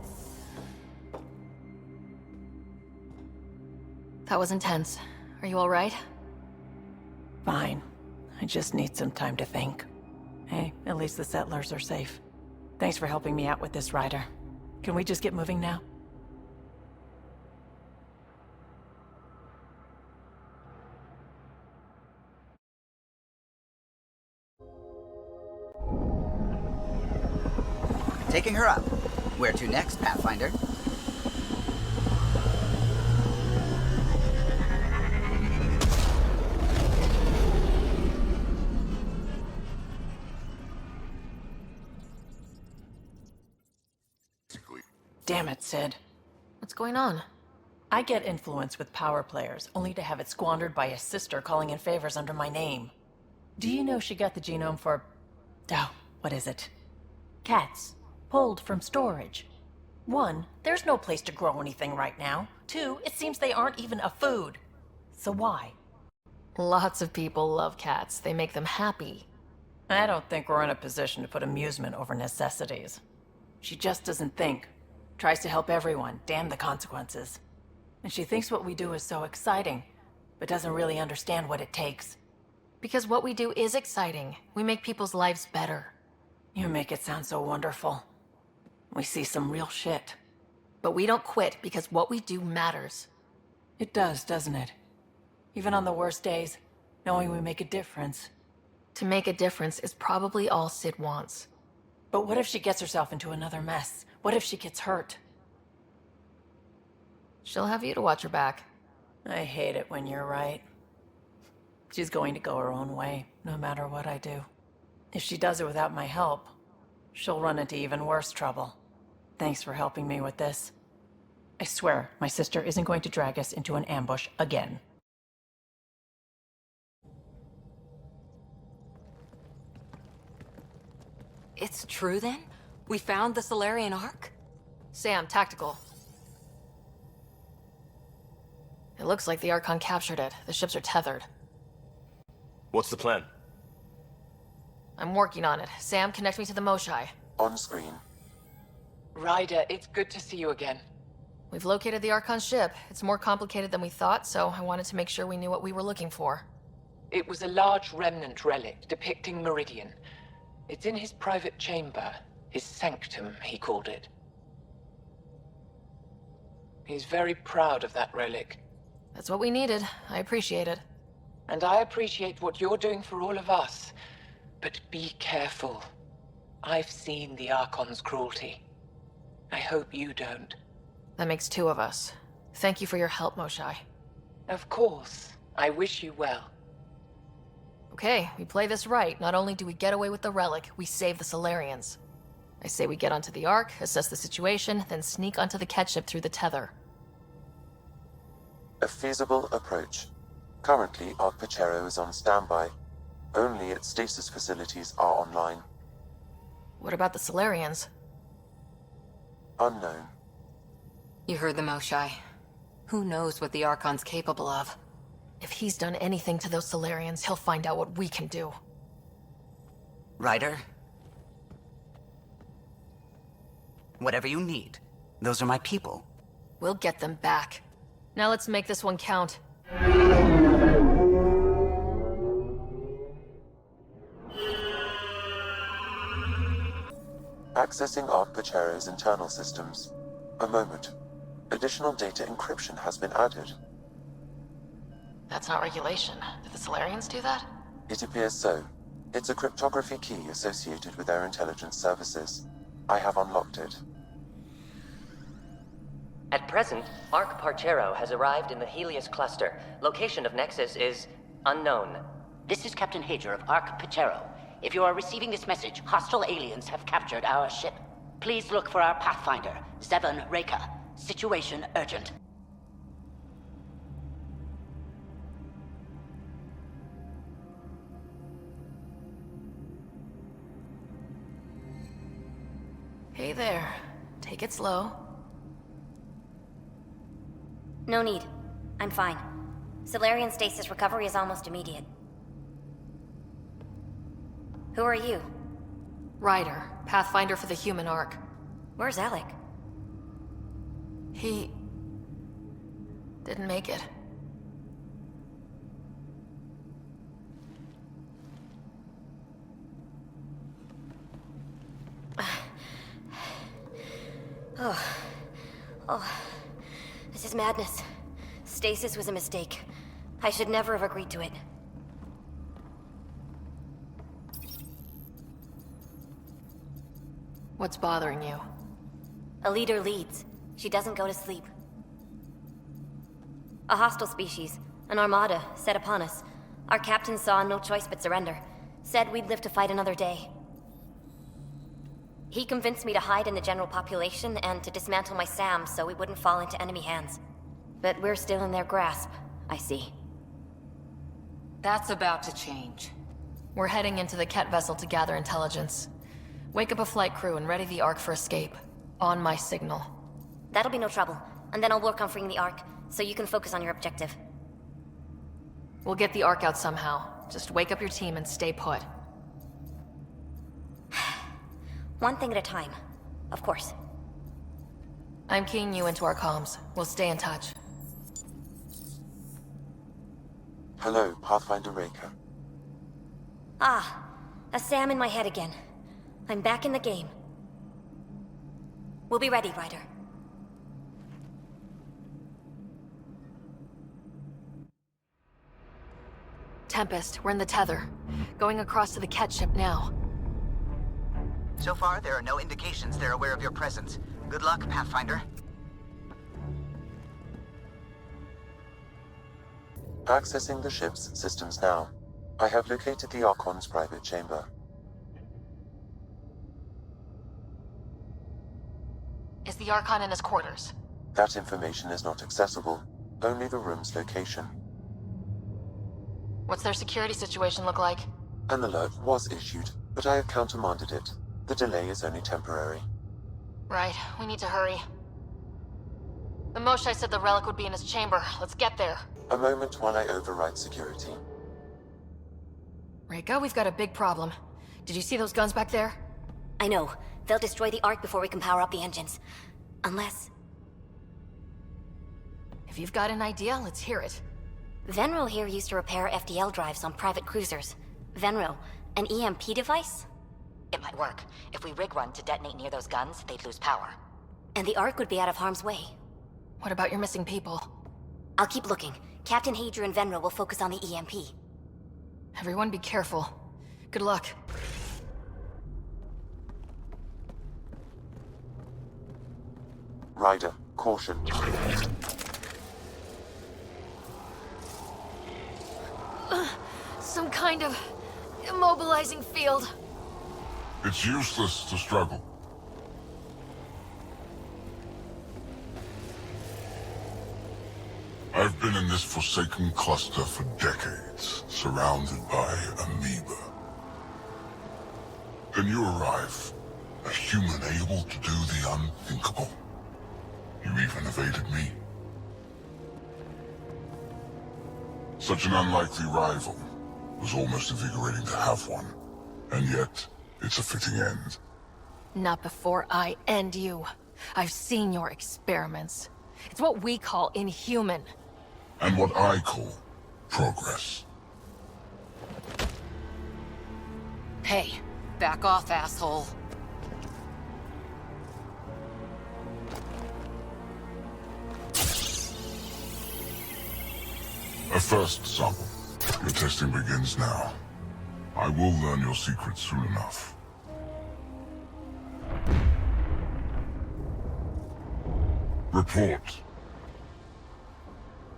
That was intense. Are you all right? Fine. I just need some time to think. Hey, at least the settlers are safe. Thanks for helping me out with this, Ryder. Can we just get moving now? Taking her up. Where to next, Pathfinder? Damn it, Sid. What's going on? I get influence with power players, only to have it squandered by a sister calling in favors under my name. Do you know she got the genome for... oh, what is it? Cats. Pulled from storage. 1, there's no place to grow anything right now. 2, it seems they aren't even a food. So why? Lots of people love cats. They make them happy. I don't think we're in a position to put amusement over necessities. She just doesn't think. Tries to help everyone, damn the consequences. And she thinks what we do is so exciting, but doesn't really understand what it takes. Because what we do is exciting. We make people's lives better. You make it sound so wonderful. We see some real shit. But we don't quit because what we do matters. It does, doesn't it? Even on the worst days, knowing we make a difference. To make a difference is probably all Sid wants. But what if she gets herself into another mess? What if she gets hurt? She'll have you to watch her back. I hate it when you're right. She's going to go her own way, no matter what I do. If she does it without my help, she'll run into even worse trouble. Thanks for helping me with this. I swear, my sister isn't going to drag us into an ambush again. It's true then? We found the Solarian Ark? Sam, tactical. It looks like the Archon captured it. The ships are tethered. What's the plan? I'm working on it. Sam, connect me to the Moshai. On screen. Ryder, it's good to see you again. We've located the Archon ship. It's more complicated than we thought, so I wanted to make sure we knew what we were looking for. It was a large remnant relic depicting Meridian. It's in his private chamber. His sanctum, he called it. He's very proud of that relic. That's what we needed. I appreciate it. And I appreciate what you're doing for all of us. But be careful. I've seen the Archon's cruelty. I hope you don't. That makes 2 of us. Thank you for your help, Moshai. Of course. I wish you well. Okay, we play this right. Not only do we get away with the relic, we save the Solarians. I say we get onto the Ark, assess the situation, then sneak onto the catship through the tether. A feasible approach. Currently, Ark Pachero is on standby. Only its stasis facilities are online. What about the Solarians? Unknown. You heard the Moshai. Who knows what the Archon's capable of? If he's done anything to those Solarians, he'll find out what we can do. Ryder? Whatever you need. Those are my people. We'll get them back. Now let's make this one count. Accessing Ark Pachero's internal systems. A moment. Additional data encryption has been added. That's not regulation. Did the Solarians do that? It appears so. It's a cryptography key associated with their intelligence services. I have unlocked it. At present, Ark Parchero has arrived in the Helios cluster. Location of Nexus is unknown. This is Captain Hager of Ark Pachero. If you are receiving this message, hostile aliens have captured our ship. Please look for our Pathfinder, Zevon Reka. Situation urgent. Hey there. Take it slow. No need. I'm fine. Solarian stasis recovery is almost immediate. Who are you? Ryder, Pathfinder for the human Ark. Where's Alec? He... didn't make it. Oh, this is madness. Stasis was a mistake. I should never have agreed to it. What's bothering you? A leader leads. She doesn't go to sleep. A hostile species, an armada, set upon us. Our captain saw no choice but surrender. Said we'd live to fight another day. He convinced me to hide in the general population and to dismantle my SAM so we wouldn't fall into enemy hands. But we're still in their grasp, I see. That's about to change. We're heading into the Ket vessel to gather intelligence. Wake up a flight crew and ready the Ark for escape. On my signal. That'll be no trouble. And then I'll work on freeing the Ark, so you can focus on your objective. We'll get the Ark out somehow. Just wake up your team and stay put. One thing at a time, of course. I'm keying you into our comms. We'll stay in touch. Hello, Pathfinder Raker. Ah, a SAM in my head again. I'm back in the game. We'll be ready, Ryder. Tempest, we're in the tether. Going across to the Ket ship now. So far, there are no indications they're aware of your presence. Good luck, Pathfinder. Accessing the ship's systems now. I have located the Archon's private chamber. Is the Archon in his quarters? That information is not accessible. Only the room's location. What's their security situation look like? An alert was issued, but I have countermanded it. The delay is only temporary. Right, we need to hurry. The Moshai said the relic would be in his chamber. Let's get there. A moment while I override security. Reka, we've got a big problem. Did you see those guns back there? I know. They'll destroy the Ark before we can power up the engines. Unless... If you've got an idea, let's hear it. Venro here used to repair FDL drives on private cruisers. Venro, an EMP device? It might work. If we rig one to detonate near those guns, they'd lose power. And the Ark would be out of harm's way. What about your missing people? I'll keep looking. Captain Hadrian and Venro will focus on the EMP. Everyone be careful. Good luck. Ryder, caution. Some kind of immobilizing field. It's useless to struggle. I've been in this forsaken cluster for decades, surrounded by amoeba. Then you arrive, a human able to do the unthinkable. You even evaded me. Such an unlikely rival. Was almost invigorating to have one. And yet, it's a fitting end. Not before I end you. I've seen your experiments. It's what we call inhuman. And what I call progress. Hey, back off, asshole. A first sample. Your testing begins now. I will learn your secrets soon enough. Report.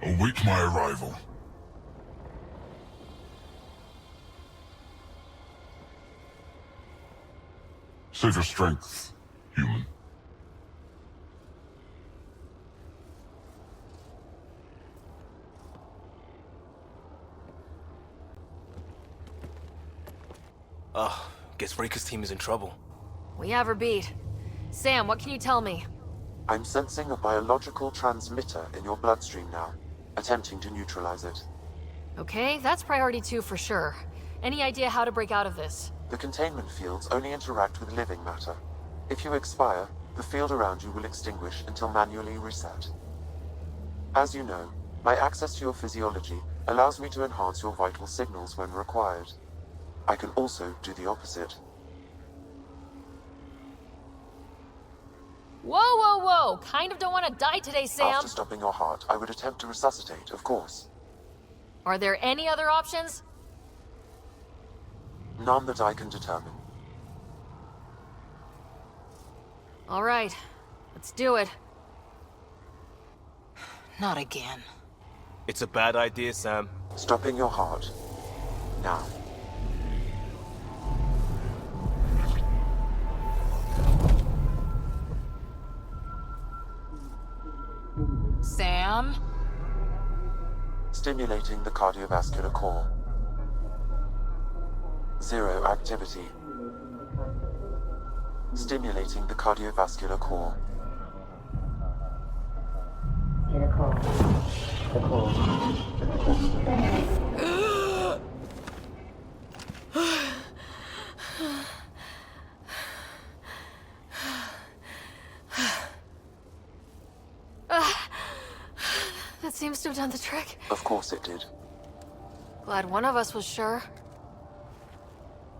Await my arrival. Save your strength, human. Guess Rika's team is in trouble. We have her beat. Sam, what can you tell me? I'm sensing a biological transmitter in your bloodstream now, attempting to neutralize it. Okay, that's priority 2 for sure. Any idea how to break out of this? The containment fields only interact with living matter. If you expire, the field around you will extinguish until manually reset. As you know, my access to your physiology allows me to enhance your vital signals when required. I can also do the opposite. Whoa, whoa, whoa! Kind of don't want to die today, Sam! After stopping your heart, I would attempt to resuscitate, of course. Are there any other options? None that I can determine. All right, let's do it. Not again. It's a bad idea, Sam. Stopping your heart. Now. Sam? Stimulating the cardiovascular core. 0 activity. Stimulating the cardiovascular core. That seems to have done the trick. Of course it did. Glad one of us was sure.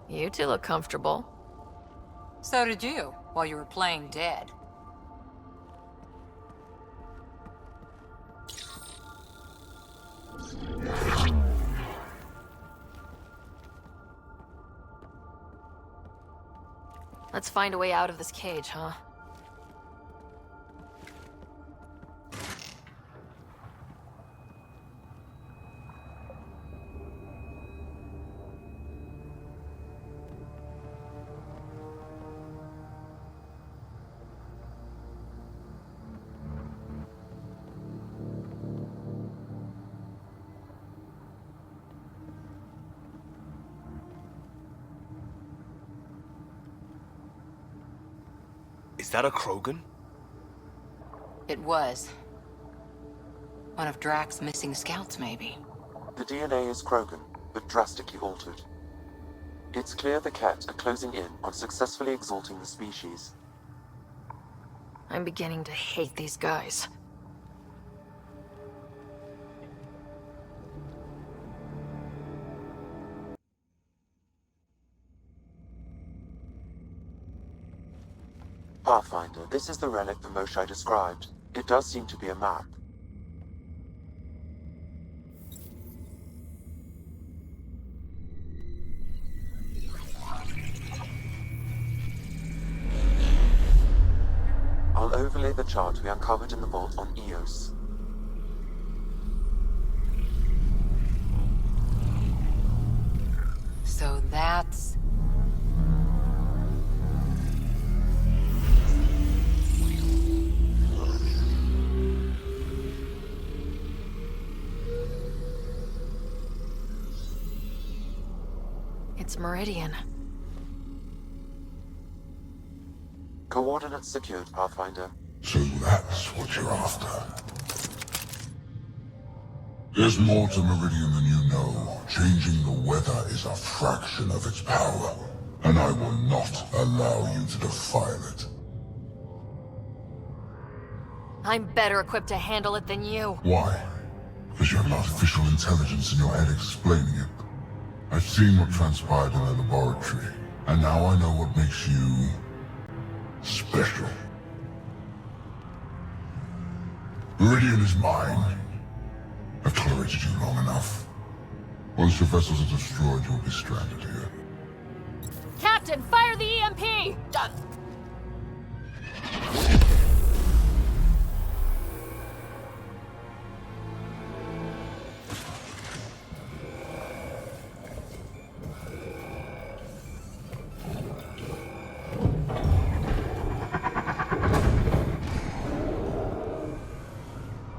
You two look comfortable. So did you, while you were playing dead. Let's find a way out of this cage, huh? Is that a Krogan? It was. One of Drax's missing scouts, maybe. The DNA is Krogan, but drastically altered. It's clear the Ket are closing in on successfully exalting the species. I'm beginning to hate these guys. Pathfinder, this is the relic the Moshae described. It does seem to be a map. I'll overlay the chart we uncovered in the vault on Eos. So that's... It's Meridian. Coordinates secured, Pathfinder. So that's what you're after. There's more to Meridian than you know. Changing the weather is a fraction of its power, and I will not allow you to defile it. I'm better equipped to handle it than you. Why? Because you have an artificial intelligence in your head explaining it. I've seen what transpired in the laboratory, and now I know what makes you... special. Meridian is mine. I've tolerated you long enough. Once your vessels are destroyed, you'll be stranded here. Captain, fire the EMP! Done.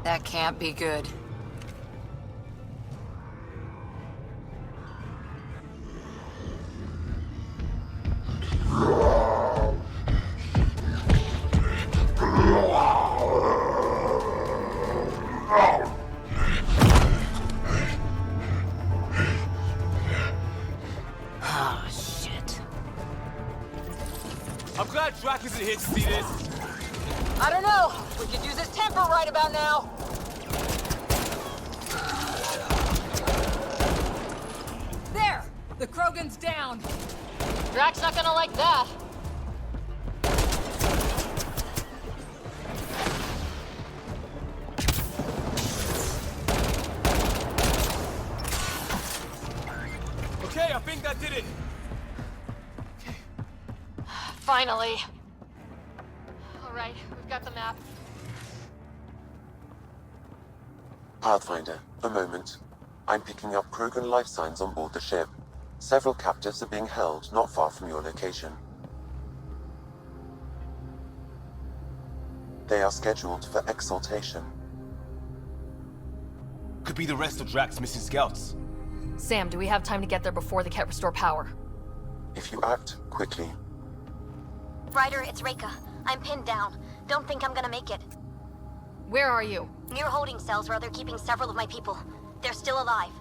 That can't be good. Oh, shit. I'm glad Drax isn't here to see this. I don't know. We could use his temper right about now. There! The Krogan's down! Drax not gonna like that. Okay, I think that did it. Finally. All right, we've got the map. Pathfinder, a moment. I'm picking up Krogan life signs on board the ship. Several captives are being held not far from your location. They are scheduled for exaltation. Could be the rest of Drax's missing scouts. Sam, do we have time to get there before the Ket restore power? If you act quickly. Ryder, it's Reika. I'm pinned down. Don't think I'm gonna make it. Where are you? Near holding cells where they're keeping several of my people. They're still alive.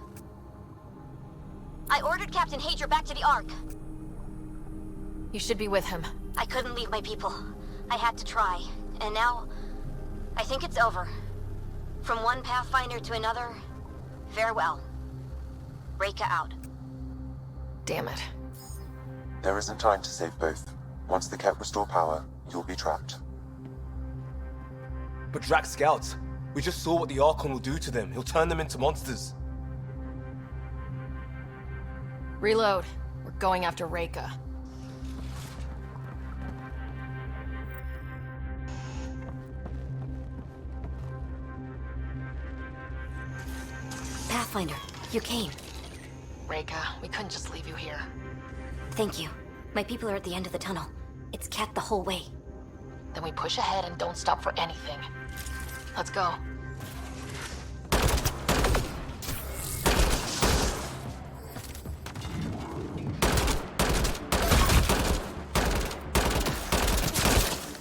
I ordered Captain Hager back to the Ark. You should be with him. I couldn't leave my people. I had to try. And now, I think it's over. From one Pathfinder to another, farewell. Reika out. Damn it. There isn't time to save both. Once the Ket restore power, you'll be trapped. But Drax scouts, we just saw what the Archon will do to them. He'll turn them into monsters. Reload. We're going after Reika. Pathfinder, you came. Reika, we couldn't just leave you here. Thank you. My people are at the end of the tunnel. It's Ket the whole way. Then we push ahead and don't stop for anything. Let's go.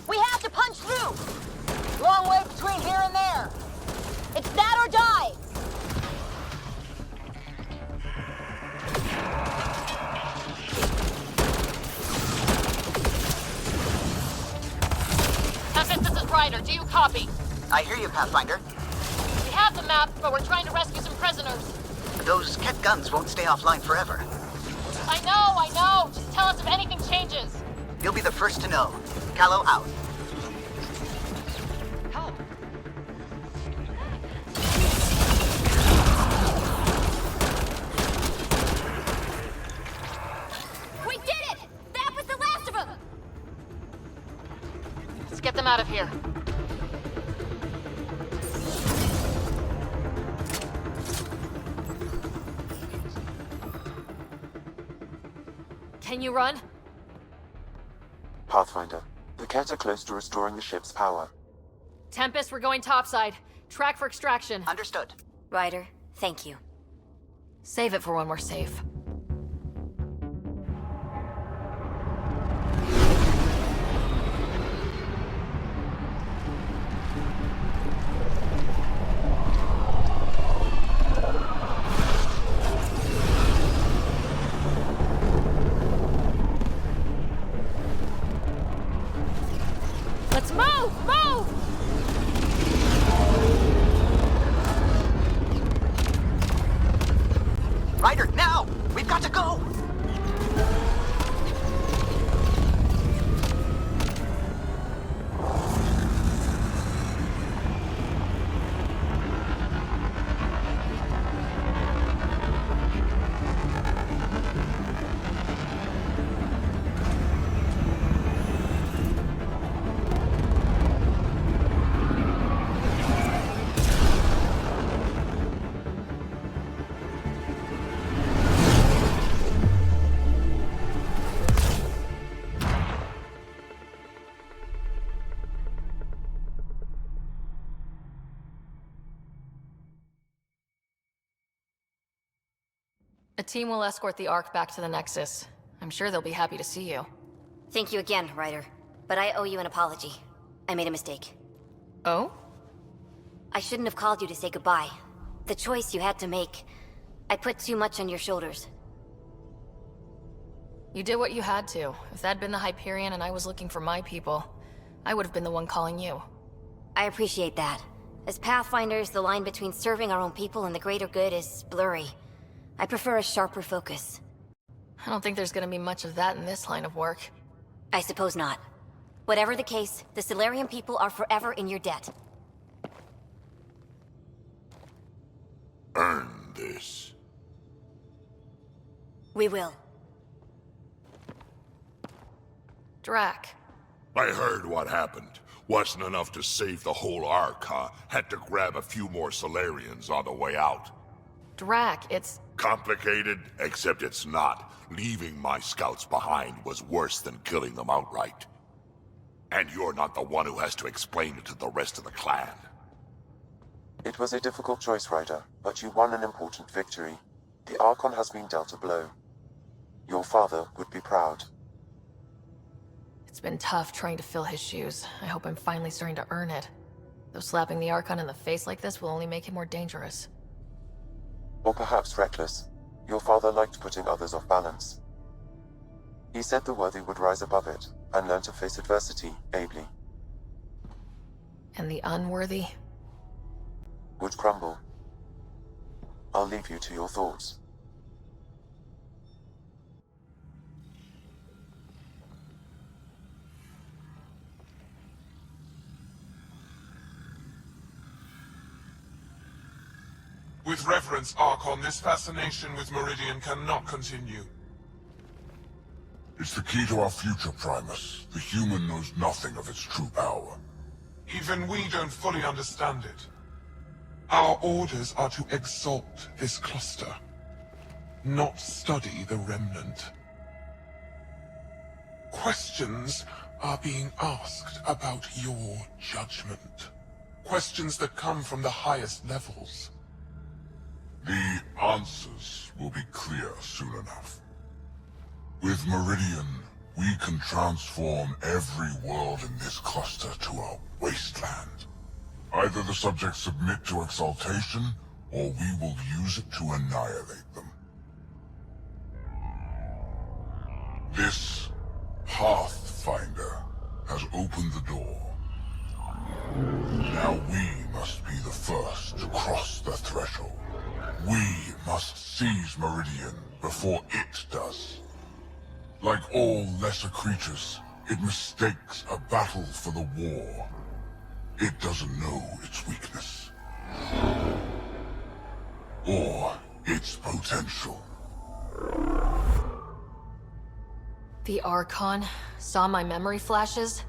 We have to punch through! Long way between here and there. It's that or die! Tempest, this is Ryder. Do you copy? I hear you, Pathfinder. We have the map, but we're trying to rescue some prisoners. Those Ket guns won't stay offline forever. I know. Just tell us if anything changes. You'll be the first to know. Callow out. Help. We did it! That was the last of them! Let's get them out of here. Can you run? Pathfinder, the Ket are close to restoring the ship's power. Tempest, we're going topside. Track for extraction. Understood. Ryder, thank you. Save it for when we're safe. Let's move! Move! Ryder, now! We've got to go! A team will escort the Ark back to the Nexus. I'm sure they'll be happy to see you. Thank you again, Ryder. But I owe you an apology. I made a mistake. Oh? I shouldn't have called you to say goodbye. The choice you had to make. I put too much on your shoulders. You did what you had to. If that'd been the Hyperion and I was looking for my people, I would have been the one calling you. I appreciate that. As Pathfinders, the line between serving our own people and the greater good is blurry. I prefer a sharper focus. I don't think there's gonna be much of that in this line of work. I suppose not. Whatever the case, the Solarian people are forever in your debt. Earn this. We will. Drac. I heard what happened. Wasn't enough to save the whole Arca. Had to grab a few more Solarians on the way out. Drac, it's... Complicated, except it's not. Leaving my scouts behind was worse than killing them outright. And you're not the one who has to explain it to the rest of the clan. It was a difficult choice, Ryder, but you won an important victory. The Archon has been dealt a blow. Your father would be proud. It's been tough trying to fill his shoes. I hope I'm finally starting to earn it. Though slapping the Archon in the face like this will only make him more dangerous. Or perhaps reckless. Your father liked putting others off balance. He said the worthy would rise above it, and learn to face adversity ably. And the unworthy? Would crumble. I'll leave you to your thoughts. With reverence, Archon, this fascination with Meridian cannot continue. It's the key to our future, Primus. The human knows nothing of its true power. Even we don't fully understand it. Our orders are to exalt this cluster, not study the remnant. Questions are being asked about your judgment. Questions that come from the highest levels. The answers will be clear soon enough. With Meridian, we can transform every world in this cluster to a wasteland. Either the subjects submit to exaltation, or we will use it to annihilate them. This Pathfinder has opened the door. Now we must be the first to cross the threshold. We must seize Meridian before it does. Like all lesser creatures, it mistakes a battle for the war. It doesn't know its weakness. Or its potential. The Archon saw my memory flashes?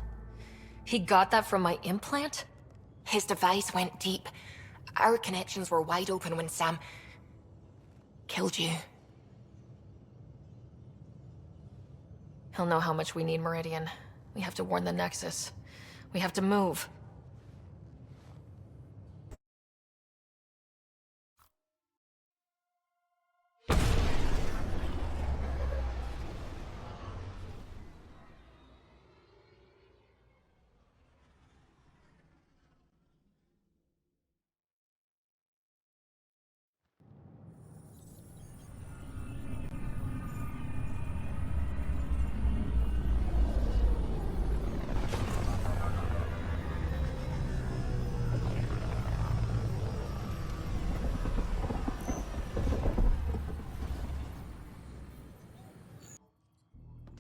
He got that from my implant? His device went deep. Our connections were wide open when Sam... killed you. He'll know how much we need Meridian. We have to warn the Nexus. We have to move.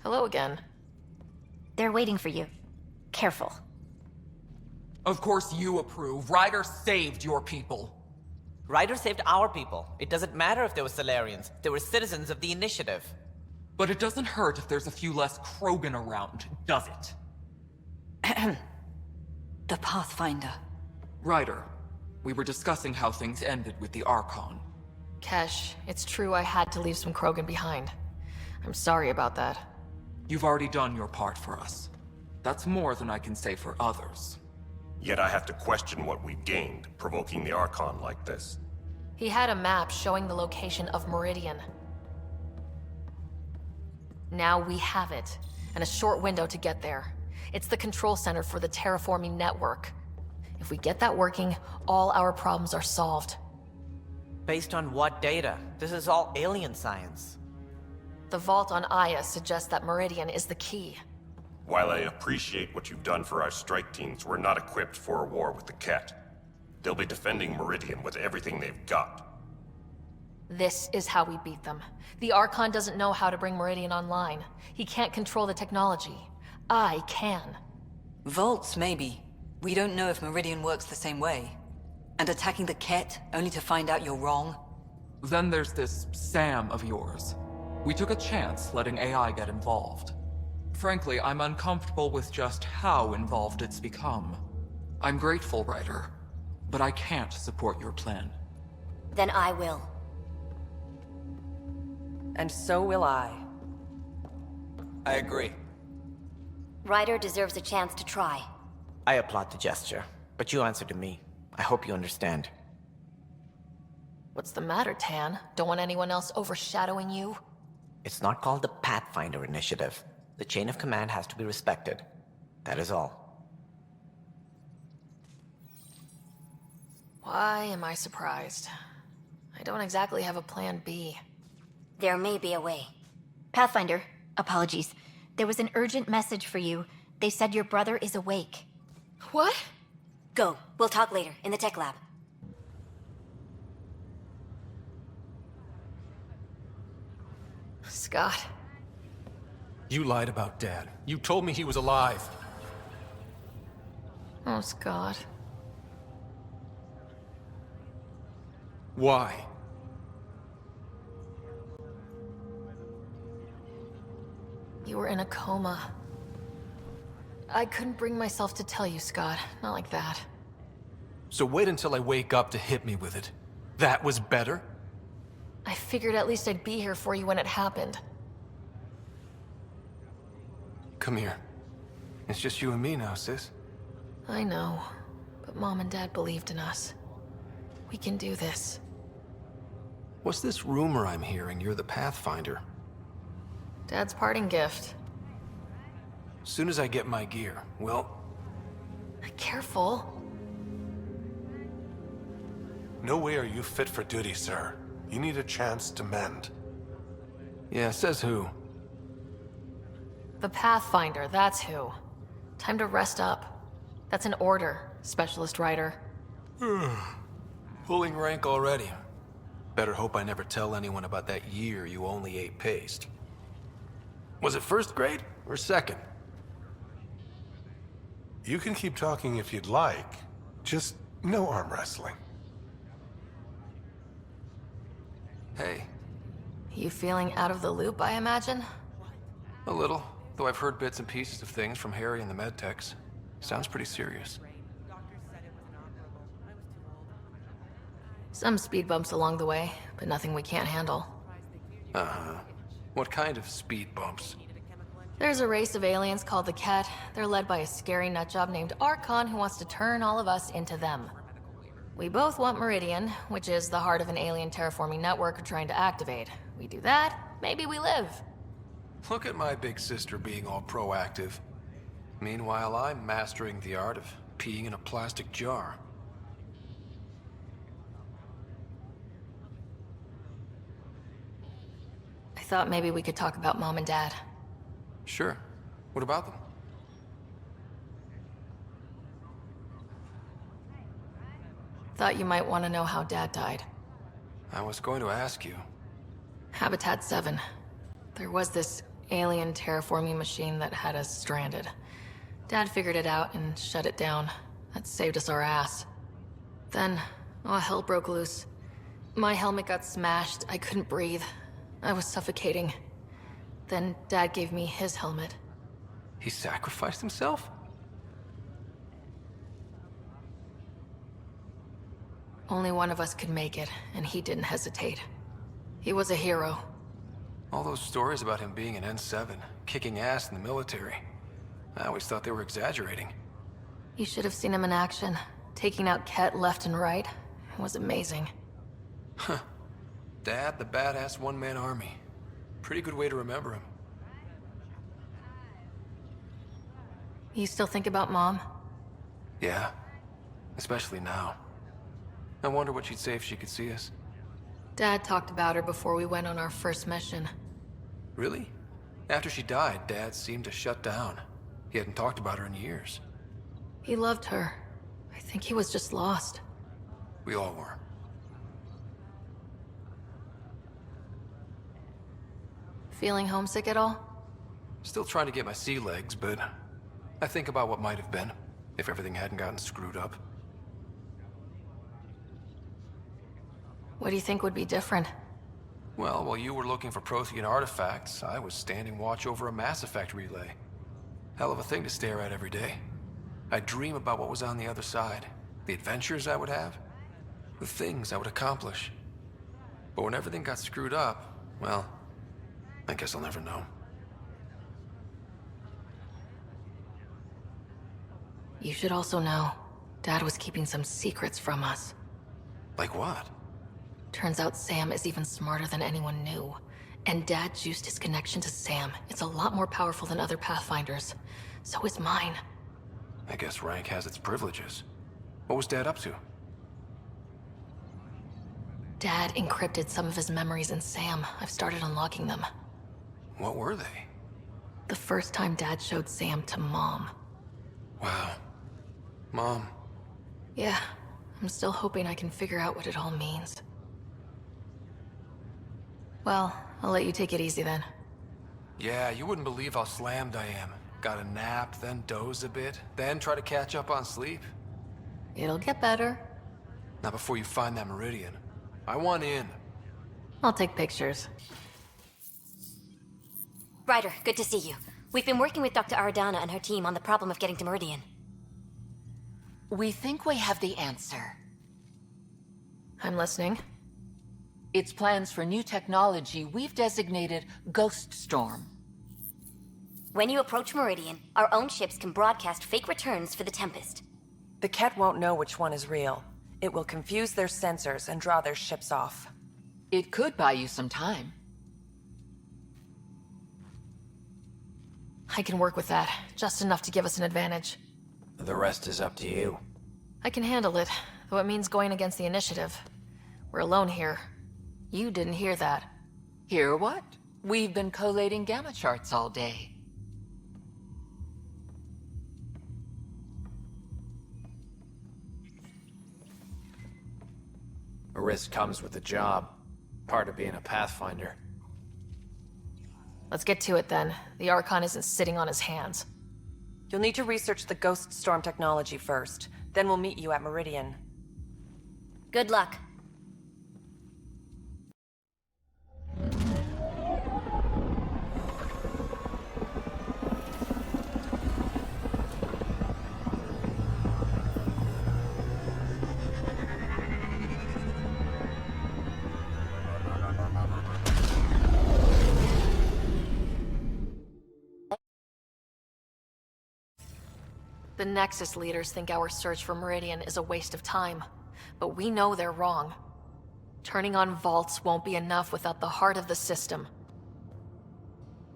Hello again. They're waiting for you. Careful. Of course you approve. Ryder saved your people. Ryder saved our people. It doesn't matter if they were Solarians. They were citizens of the Initiative. But it doesn't hurt if there's a few less Krogan around, does it? The Pathfinder. Ryder, we were discussing how things ended with the Archon. Kesh, it's true I had to leave some Krogan behind. I'm sorry about that. You've already done your part for us. That's more than I can say for others. Yet I have to question what we gained, provoking the Archon like this. He had a map showing the location of Meridian. Now we have it, and a short window to get there. It's the control center for the terraforming network. If we get that working, all our problems are solved. Based on what data? This is all alien science. The vault on Aya suggests that Meridian is the key. While I appreciate what you've done for our strike teams, we're not equipped for a war with the Ket. They'll be defending Meridian with everything they've got. This is how we beat them. The Archon doesn't know how to bring Meridian online. He can't control the technology. I can. Vaults, maybe. We don't know if Meridian works the same way. And attacking the Ket, only to find out you're wrong? Then there's this Sam of yours. We took a chance letting AI get involved. Frankly, I'm uncomfortable with just how involved it's become. I'm grateful, Ryder, but I can't support your plan. Then I will. And so will I. I agree. Ryder deserves a chance to try. I applaud the gesture, but you answer to me. I hope you understand. What's the matter, Tan? Don't want anyone else overshadowing you? It's not called the Pathfinder Initiative. The chain of command has to be respected. That is all. Why am I surprised? I don't exactly have a plan B. There may be a way. Pathfinder, apologies. There was an urgent message for you. They said your brother is awake. What? Go. We'll talk later, in the tech lab. Scott. You lied about Dad. You told me he was alive. Oh, Scott. Why? You were in a coma. I couldn't bring myself to tell you, Scott. Not like that. So wait until I wake up to hit me with it. That was better? I figured at least I'd be here for you when it happened. Come here. It's just you and me now, sis. I know, but Mom and Dad believed in us. We can do this. What's this rumor I'm hearing? You're the Pathfinder. Dad's parting gift. As soon as I get my gear, well... Careful. No way are you fit for duty, sir. You need a chance to mend. Yeah, says who? The Pathfinder, that's who. Time to rest up. That's an order, Specialist Ryder. Pulling rank already. Better hope I never tell anyone about that year you only ate paste. Was it first grade or second? You can keep talking if you'd like. Just no arm wrestling. Hey. You feeling out of the loop, I imagine? A little, though I've heard bits and pieces of things from Harry and the medtechs. Sounds pretty serious. Some speed bumps along the way, but nothing we can't handle. Uh-huh. What kind of speed bumps? There's a race of aliens called the Ket. They're led by a scary nutjob named Archon who wants to turn all of us into them. We both want Meridian, which is the heart of an alien terraforming network we're trying to activate. We do that, maybe we live. Look at my big sister being all proactive. Meanwhile, I'm mastering the art of peeing in a plastic jar. I thought maybe we could talk about Mom and Dad. Sure. What about them? Thought you might want to know how Dad died. I was going to ask you. Habitat 7. There was this alien terraforming machine that had us stranded. Dad figured it out and shut it down. That saved us our ass. Then, hell broke loose. My helmet got smashed. I couldn't breathe. I was suffocating. Then Dad gave me his helmet. He sacrificed himself? Only one of us could make it, and he didn't hesitate. He was a hero. All those stories about him being an N7, kicking ass in the military. I always thought they were exaggerating. You should have seen him in action. Taking out Ket left and right. It was amazing. Huh. Dad, the badass one-man army. Pretty good way to remember him. You still think about Mom? Yeah. Especially now. I wonder what she'd say if she could see us. Dad talked about her before we went on our first mission. Really? After she died, Dad seemed to shut down. He hadn't talked about her in years. He loved her. I think he was just lost. We all were. Feeling homesick at all? Still trying to get my sea legs, but I think about what might have been if everything hadn't gotten screwed up. What do you think would be different? Well, while you were looking for Prothean artifacts, I was standing watch over a Mass Effect relay. Hell of a thing to stare at every day. I'd dream about what was on the other side, the adventures I would have, the things I would accomplish. But when everything got screwed up, well, I guess I'll never know. You should also know, Dad was keeping some secrets from us. Like what? Turns out Sam is even smarter than anyone knew. And Dad juiced his connection to Sam. It's a lot more powerful than other Pathfinders. So is mine. I guess rank has its privileges. What was Dad up to? Dad encrypted some of his memories in Sam. I've started unlocking them. What were they? The first time Dad showed Sam to Mom. Wow. Mom. Yeah, I'm still hoping I can figure out what it all means. Well, I'll let you take it easy then. Yeah, you wouldn't believe how slammed I am. Got a nap, then doze a bit, then try to catch up on sleep. It'll get better. Not before you find that Meridian. I want in. I'll take pictures. Ryder, good to see you. We've been working with Dr. Aradana and her team on the problem of getting to Meridian. We think we have the answer. I'm listening. It's plans for new technology we've designated Ghost Storm. When you approach Meridian, our own ships can broadcast fake returns for the Tempest. The Ket won't know which one is real. It will confuse their sensors and draw their ships off. It could buy you some time. I can work with that. Just enough to give us an advantage. The rest is up to you. I can handle it, though it means going against the initiative. We're alone here. You didn't hear that. Hear what? We've been collating gamma charts all day. A risk comes with the job. Part of being a Pathfinder. Let's get to it then. The Archon isn't sitting on his hands. You'll need to research the Ghost Storm technology first. Then we'll meet you at Meridian. Good luck. The Nexus leaders think our search for Meridian is a waste of time, but we know they're wrong. Turning on vaults won't be enough without the heart of the system.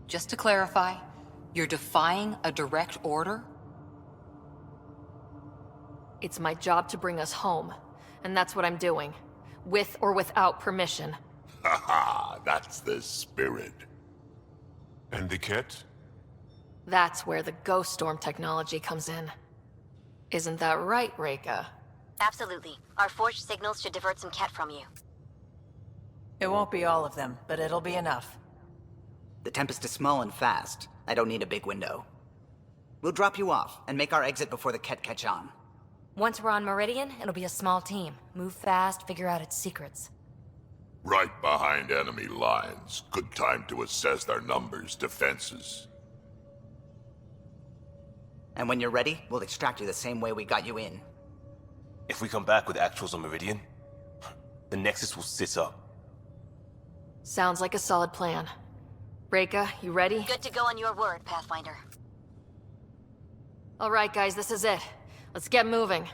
Just to clarify, you're defying a direct order? It's my job to bring us home, and that's what I'm doing. With or without permission. Haha, that's the spirit. And the Ket? That's where the Ghost Storm technology comes in. Isn't that right, Reika? Absolutely. Our forged signals should divert some Ket from you. It won't be all of them, but it'll be enough. The Tempest is small and fast. I don't need a big window. We'll drop you off and make our exit before the Ket catch on. Once we're on Meridian, it'll be a small team. Move fast, figure out its secrets. Right behind enemy lines. Good time to assess their numbers, defenses. And when you're ready, we'll extract you the same way we got you in. If we come back with actuals on Meridian, the Nexus will sit up. Sounds like a solid plan. Reika, you ready? Good to go on your word, Pathfinder. All right, guys, this is it. Let's get moving.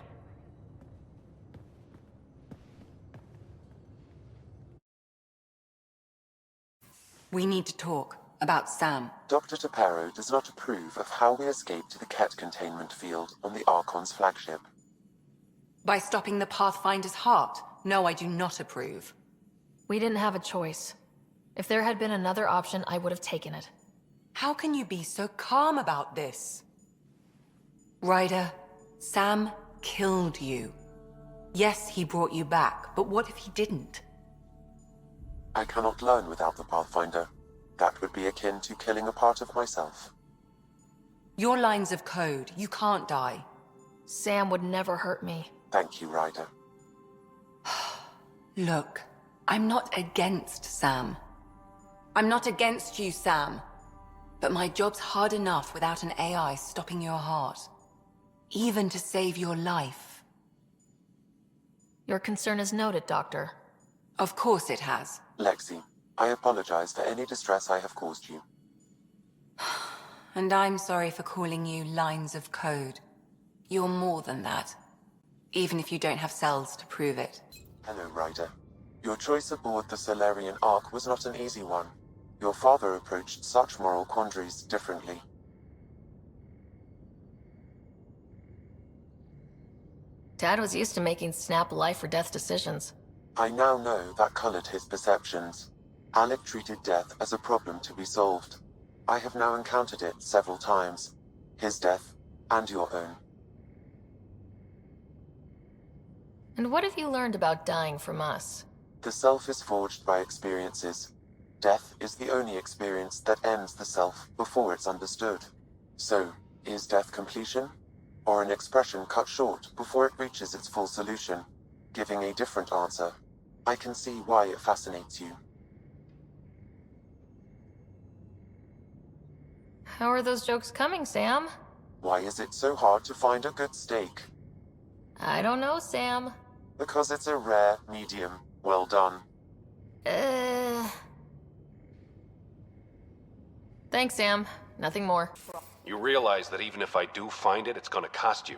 We need to talk about Sam. Dr. Taparo does not approve of how we escaped to the Ket containment field on the Archon's flagship. By stopping the Pathfinder's heart? No, I do not approve. We didn't have a choice. If there had been another option, I would have taken it. How can you be so calm about this? Ryder, Sam killed you. Yes, he brought you back, but what if he didn't? I cannot learn without the Pathfinder. That would be akin to killing a part of myself. Your lines of code, you can't die. Sam would never hurt me. Thank you, Ryder. Look, I'm not against Sam. I'm not against you, Sam. But my job's hard enough without an AI stopping your heart. Even to save your life. Your concern is noted, Doctor. Of course it has. Lexi, I apologize for any distress I have caused you. And I'm sorry for calling you lines of code. You're more than that. Even if you don't have cells to prove it. Hello, Ryder. Your choice aboard the Solarian Ark was not an easy one. Your father approached such moral quandaries differently. Dad was used to making snap life or death decisions. I now know that colored his perceptions. Alec treated death as a problem to be solved. I have now encountered it several times. His death, and your own. And what have you learned about dying from us? The self is forged by experiences. Death is the only experience that ends the self before it's understood. So, is death completion? Or an expression cut short before it reaches its full solution, giving a different answer? I can see why it fascinates you. How are those jokes coming, Sam? Why is it so hard to find a good steak? I don't know, Sam. Because it's a rare medium. Well done. Thanks, Sam. Nothing more. You realize that even if I do find it, it's gonna cost you.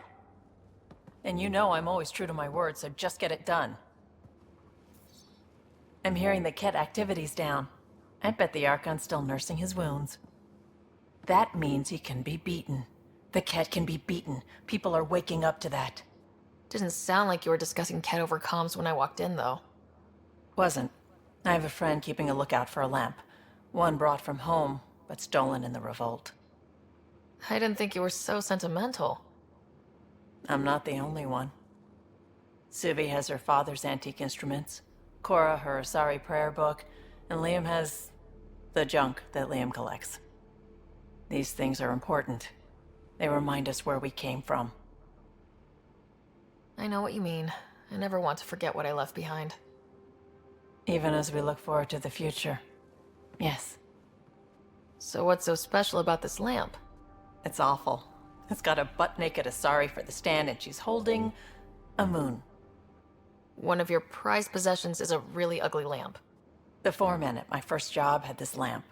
And you know I'm always true to my word, so just get it done. I'm hearing the Ket activity's down. I bet the Archon's still nursing his wounds. That means he can be beaten. The Ket can be beaten. People are waking up to that. Didn't sound like you were discussing Ket over comms when I walked in, though. Wasn't. I have a friend keeping a lookout for a lamp. One brought from home, but stolen in the revolt. I didn't think you were so sentimental. I'm not the only one. Suvi has her father's antique instruments, Cora her Asari prayer book, and Liam has the junk that Liam collects. These things are important. They remind us where we came from. I know what you mean. I never want to forget what I left behind. Even as we look forward to the future. Yes. So what's so special about this lamp? It's awful. It's got a butt-naked Asari for the stand, and she's holding a moon. One of your prized possessions is a really ugly lamp. The foreman at my first job had this lamp.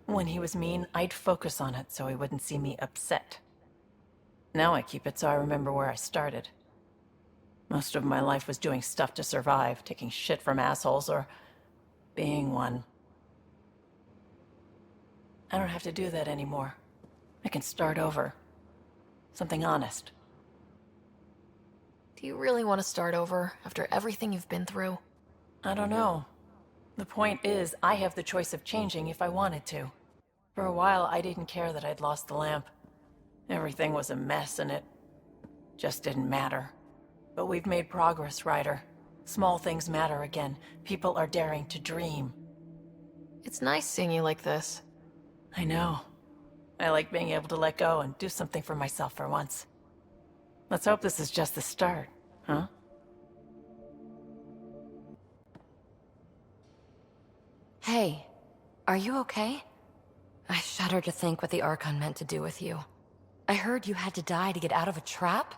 When he was mean, I'd focus on it so he wouldn't see me upset. Now I keep it so I remember where I started. Most of my life was doing stuff to survive, taking shit from assholes, or being one. I don't have to do that anymore. I can start over. Something honest. Do you really want to start over after everything you've been through? I don't know. The point is, I have the choice of changing if I wanted to. For a while, I didn't care that I'd lost the lamp. Everything was a mess, and it just didn't matter. But we've made progress, Ryder. Small things matter again. People are daring to dream. It's nice seeing you like this. I know. I like being able to let go and do something for myself for once. Let's hope this is just the start, huh? Hey, are you okay? I shudder to think what the Archon meant to do with you. I heard you had to die to get out of a trap.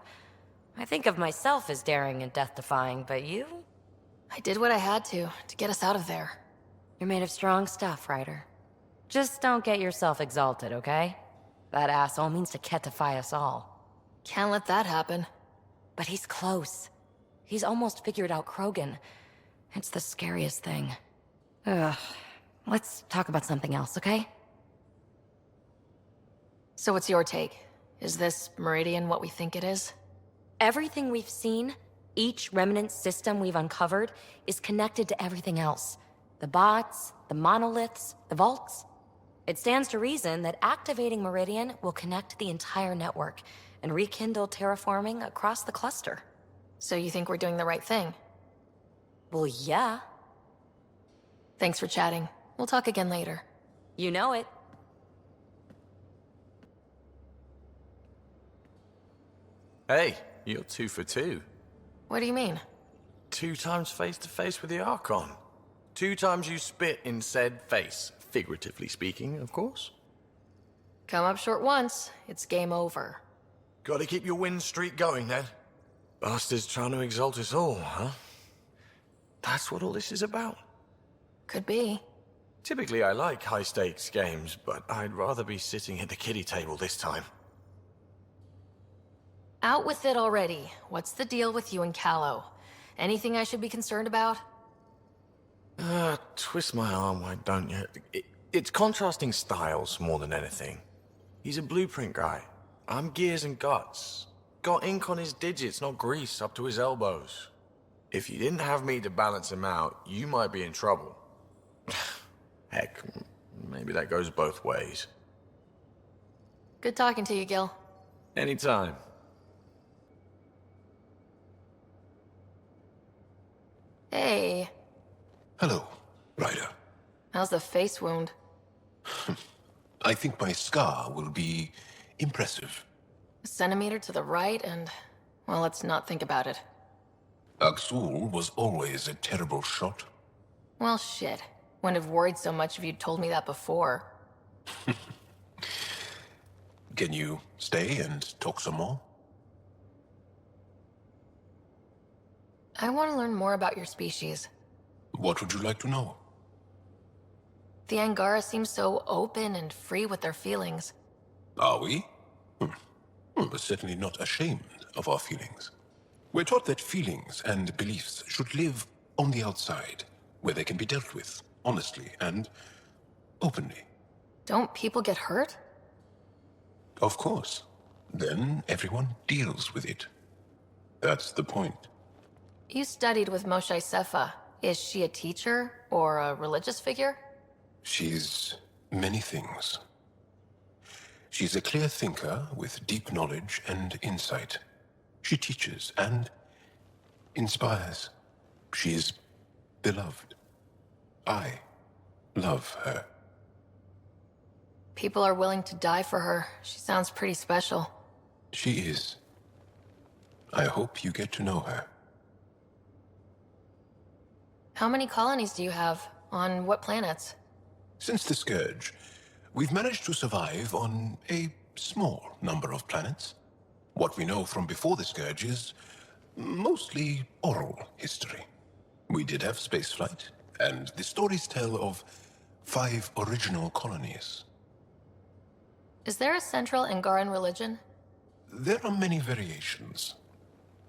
I think of myself as daring and death-defying, but you? I did what I had to get us out of there. You're made of strong stuff, Ryder. Just don't get yourself exalted, okay? That asshole means to ketify us all. Can't let that happen. But he's close. He's almost figured out Krogan. It's the scariest thing. Ugh. Let's talk about something else, okay? So what's your take? Is this Meridian what we think it is? Everything we've seen, each remnant system we've uncovered, is connected to everything else. The bots, the monoliths, the vaults. It stands to reason that activating Meridian will connect the entire network and rekindle terraforming across the cluster. So you think we're doing the right thing? Well, yeah. Thanks for chatting. We'll talk again later. You know it. Hey, you're 2 for 2. What do you mean? 2 times face-to-face with the Archon. 2 times you spit in said face. Figuratively speaking, of course. Come up short once, it's game over. Gotta keep your win streak going, then. Bastards trying to exalt us all, huh? That's what all this is about? Could be. Typically, I like high-stakes games, but I'd rather be sitting at the kiddie table this time. Out with it already. What's the deal with you and Callow? Anything I should be concerned about? Twist my arm, why don't you? It's contrasting styles more than anything. He's a blueprint guy. I'm gears and guts. Got ink on his digits, not grease up to his elbows. If you didn't have me to balance him out, you might be in trouble. Heck, maybe that goes both ways. Good talking to you, Gil. Anytime. Hey. Hello, Ryder. How's the face wound? I think my scar will be impressive. A centimeter to the right and... well, let's not think about it. Aksul was always a terrible shot. Well, shit. Wouldn't have worried so much if you'd told me that before. Can you stay and talk some more? I want to learn more about your species. What would you like to know? The Angara seem so open and free with their feelings. Are we? We're certainly not ashamed of our feelings. We're taught that feelings and beliefs should live on the outside, where they can be dealt with, honestly and openly. Don't people get hurt? Of course. Then everyone deals with it. That's the point. You studied with Moshe Sefa. Is she a teacher or a religious figure? She's many things. She's a clear thinker with deep knowledge and insight. She teaches and inspires. She's beloved. I love her. People are willing to die for her. She sounds pretty special. She is. I hope you get to know her. How many colonies do you have? On what planets? Since the Scourge, we've managed to survive on a small number of planets. What we know from before the Scourge is mostly oral history. We did have spaceflight, and the stories tell of 5 original colonies. Is there a central Angaran religion? There are many variations.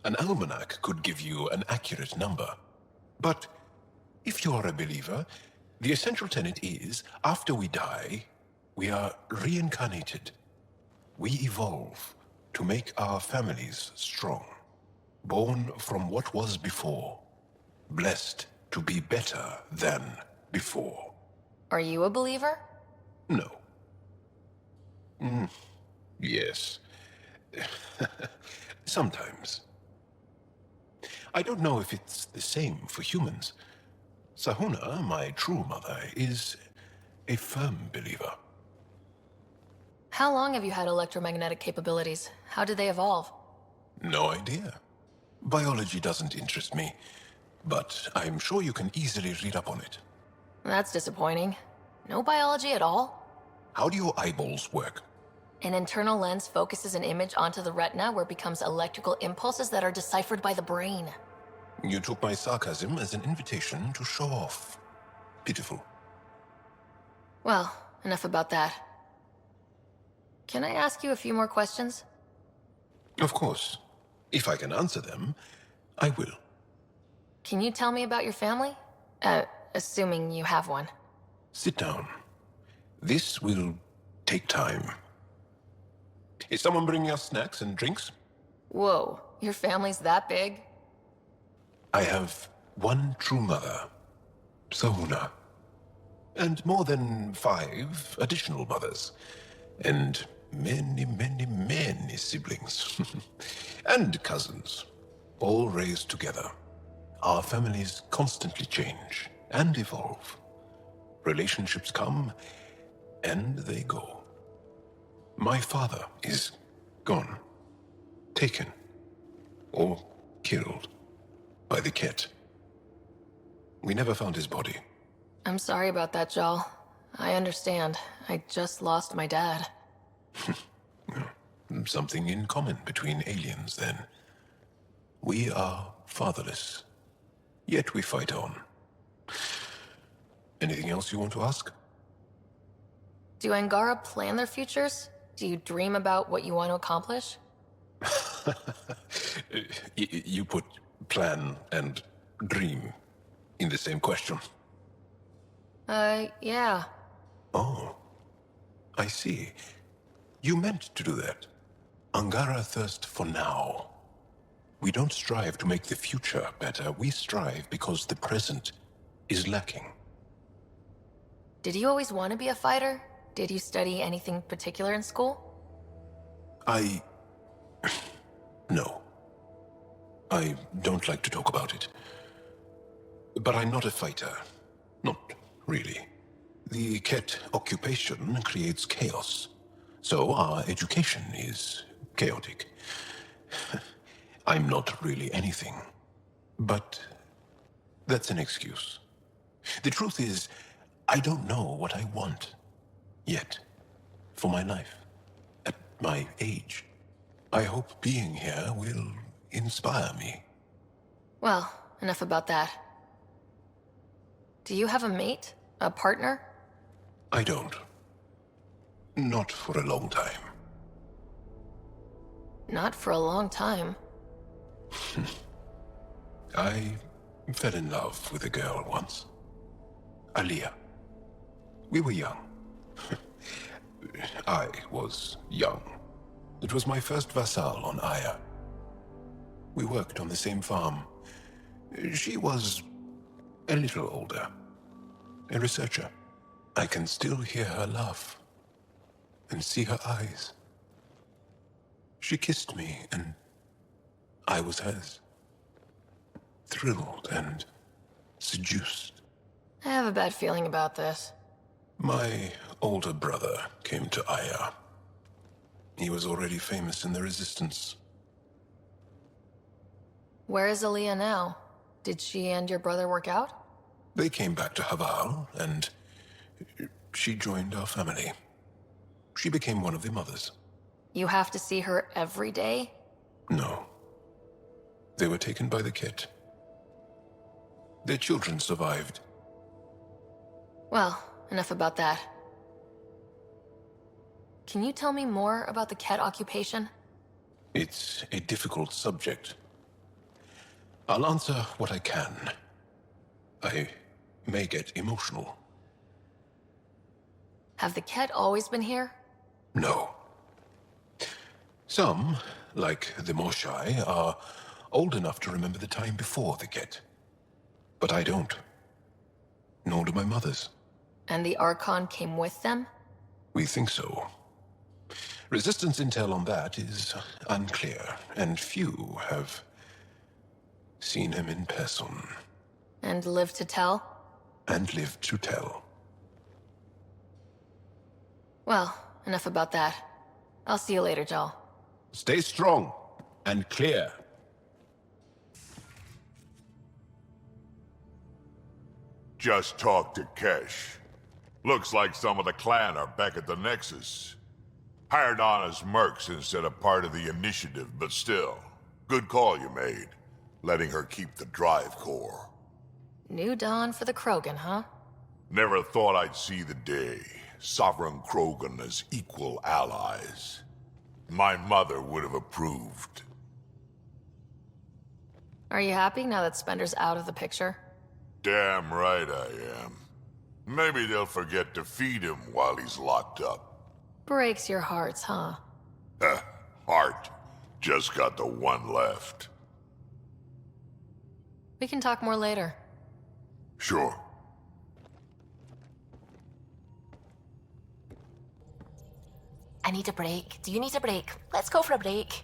An almanac could give you an accurate number. But if you are a believer, the essential tenet is, after we die, we are reincarnated. We evolve to make our families strong. Born from what was before. Blessed to be better than before. Are you a believer? No. Yes. Sometimes. I don't know if it's the same for humans. Sahuna, my true mother, is a firm believer. How long have you had electromagnetic capabilities? How did they evolve? No idea. Biology doesn't interest me, but I'm sure you can easily read up on it. That's disappointing. No biology at all? How do your eyeballs work? An internal lens focuses an image onto the retina where it becomes electrical impulses that are deciphered by the brain. You took my sarcasm as an invitation to show off. Pitiful. Well, enough about that. Can I ask you a few more questions? Of course. If I can answer them, I will. Can you tell me about your family? Assuming you have one. Sit down. This will take time. Is someone bringing us snacks and drinks? Whoa, your family's that big? I have one true mother, Sahuna, and more than 5 additional mothers, and many siblings, and cousins, all raised together. Our families constantly change and evolve. Relationships come, and they go. My father is gone, taken, or killed by the Ket. We never found his body. I'm sorry about that, Jal. I understand. I just lost my dad. Something in common between aliens, then. We are fatherless, yet we fight on. Anything else you want to ask? Do Angara plan their futures? Do you dream about what you want to accomplish? You put plan and dream in the same question. Yeah. Oh, I see. You meant to do that. Angara thirst for now. We don't strive to make the future better. We strive because the present is lacking. Did you always want to be a fighter? Did you study anything particular in school? No. I don't like to talk about it. But I'm not a fighter. Not really. The Ket occupation creates chaos. So our education is chaotic. I'm not really anything. But that's an excuse. The truth is, I don't know what I want. Yet. For my life. At my age. I hope being here will inspire me. Well, enough about that. Do you have a mate? A partner? I don't. Not for a long time. Not for a long time. I fell in love with a girl once. Aliyah. We were young. I was young. It was my first vassal on Aya. We worked on the same farm. She was a little older. A researcher. I can still hear her laugh. And see her eyes. She kissed me, and I was hers. Thrilled and seduced. I have a bad feeling about this. My older brother came to Aya. He was already famous in the Resistance. Where is Aaliyah now? Did she and your brother work out? They came back to Haval, and she joined our family. She became one of the mothers. You have to see her every day? No. They were taken by the Ket. Their children survived. Well, enough about that. Can you tell me more about the Ket occupation? It's a difficult subject. I'll answer what I can. I may get emotional. Have the Ket always been here? No. Some, like the Moshai, are old enough to remember the time before the Ket. But I don't. Nor do my mothers. And the Archon came with them? We think so. Resistance intel on that is unclear, and few have seen him in person. And lived to tell? And lived to tell. Well, enough about that. I'll see you later, Jal. Stay strong and clear. Just talked to Kesh. Looks like some of the clan are back at the Nexus. Hired on as mercs instead of part of the initiative, but still. Good call you made. Letting her keep the drive core. New dawn for the Krogan, huh? Never thought I'd see the day. Sovereign Krogan as equal allies. My mother would have approved. Are you happy now that Spender's out of the picture? Damn right I am. Maybe they'll forget to feed him while he's locked up. Breaks your hearts, huh? Heart. Just got the one left. We can talk more later. Sure. I need a break. Do you need a break? Let's go for a break.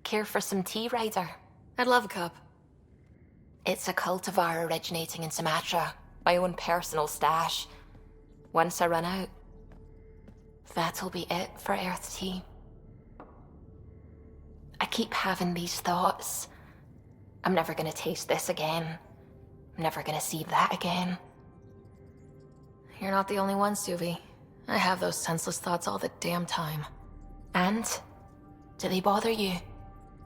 Care for some tea, Ryder? I'd love a cup. It's a cultivar originating in Sumatra. My own personal stash. Once I run out, that'll be it for Earth tea. I keep having these thoughts. I'm never gonna taste this again. Never gonna see that again. You're not the only one, Suvi. I have those senseless thoughts all the damn time. And? Do they bother you?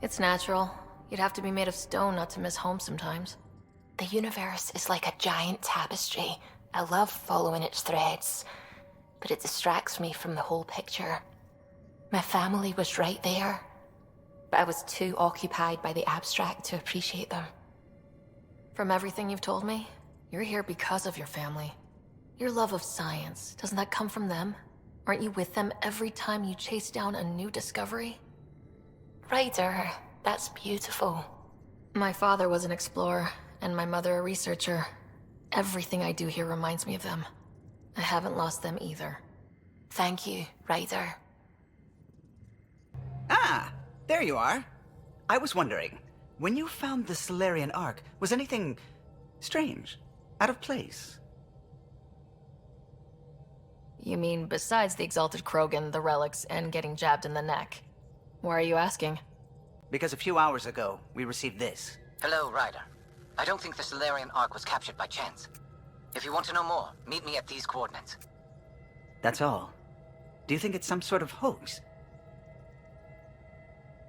It's natural. You'd have to be made of stone not to miss home sometimes. The universe is like a giant tapestry. I love following its threads, but it distracts me from the whole picture. My family was right there, but I was too occupied by the abstract to appreciate them. From everything you've told me, you're here because of your family. Your love of science, doesn't that come from them? Aren't you with them every time you chase down a new discovery? Ryder, that's beautiful. My father was an explorer, and my mother a researcher. Everything I do here reminds me of them. I haven't lost them either. Thank you, Ryder. Ah, there you are. I was wondering, when you found the Solarian Ark, was anything strange, out of place? You mean besides the Exalted Krogan, the relics, and getting jabbed in the neck? Why are you asking? Because a few hours ago, we received this. Hello, Ryder. I don't think the Solarian Ark was captured by chance. If you want to know more, meet me at these coordinates. That's all. Do you think it's some sort of hoax?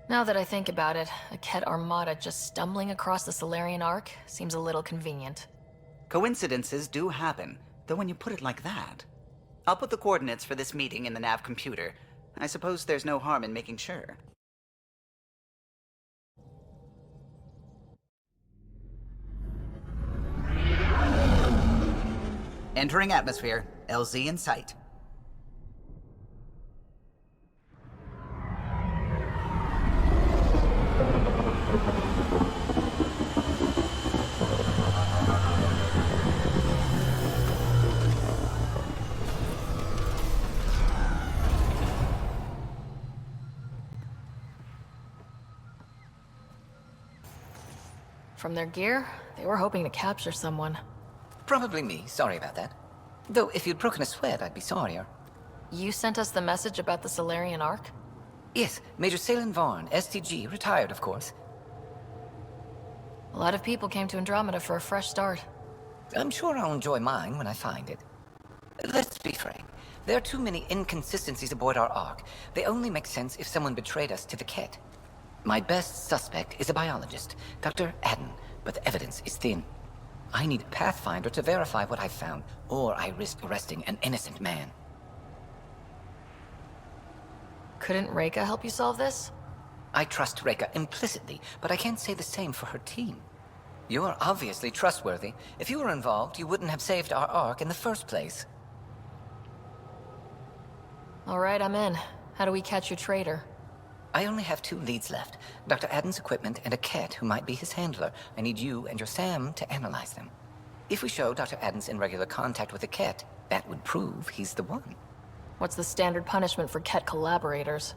Now that I think about it, a Ket armada just stumbling across the Solarian Ark seems a little convenient. Coincidences do happen, though when you put it like that. I'll put the coordinates for this meeting in the nav computer. I suppose there's no harm in making sure. Entering atmosphere. LZ in sight. From their gear, they were hoping to capture someone. Probably me. Sorry about that. Though if you'd broken a sweat, I'd be sorrier. You sent us the message about the Solarian Ark? Yes, Major Salen Vaughn, STG, retired, of course. A lot of people came to Andromeda for a fresh start. I'm sure I'll enjoy mine when I find it. Let's be frank. There are too many inconsistencies aboard our Ark. They only make sense if someone betrayed us to the Ket. My best suspect is a biologist, Dr. Adden, but the evidence is thin. I need a Pathfinder to verify what I've found, or I risk arresting an innocent man. Couldn't Reika help you solve this? I trust Reika implicitly, but I can't say the same for her team. You're obviously trustworthy. If you were involved, you wouldn't have saved our Ark in the first place. All right, I'm in. How do we catch your traitor? I only have 2 leads left. Dr. Adden's equipment and a Ket who might be his handler. I need you and your Sam to analyze them. If we show Dr. Adden's in regular contact with a Ket, that would prove he's the one. What's the standard punishment for Ket collaborators?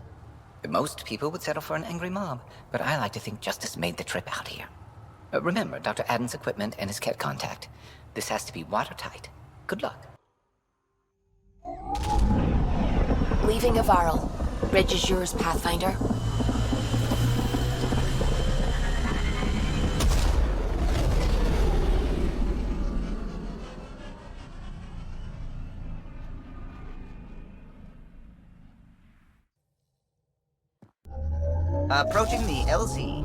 Most people would settle for an angry mob, but I like to think justice made the trip out here. Remember Dr. Adden's equipment and his Ket contact. This has to be watertight. Good luck. Leaving Avarl. Bridge is yours, Pathfinder. Approaching the LZ.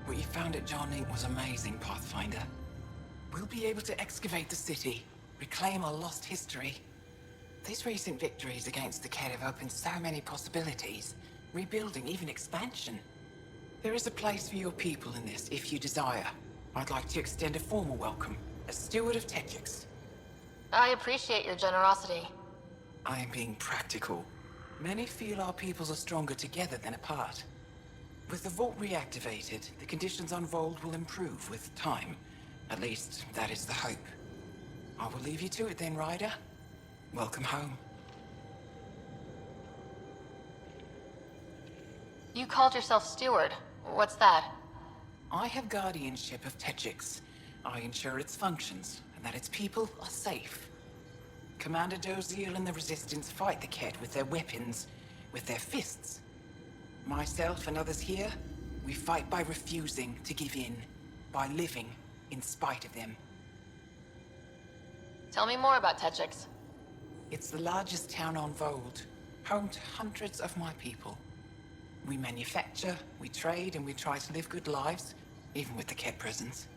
What you found at Jarnink was amazing, Pathfinder. We'll be able to excavate the city, reclaim our lost history. These recent victories against the Ket have opened so many possibilities. Rebuilding, even expansion. There is a place for your people in this, if you desire. I'd like to extend a formal welcome, as Steward of Techix. I appreciate your generosity. I am being practical. Many feel our peoples are stronger together than apart. With the vault reactivated, the conditions on Vold will improve with time. At least, that is the hope. I will leave you to it then, Ryder. Welcome home. You called yourself steward. What's that? I have guardianship of Techix. I ensure its functions, and that its people are safe. Commander Doziel and the Resistance fight the Kett with their weapons, with their fists. Myself and others here, we fight by refusing to give in, by living in spite of them. Tell me more about Techix. It's the largest town on Vold, home to hundreds of my people. We manufacture, we trade, and we try to live good lives, even with the Kett prisons.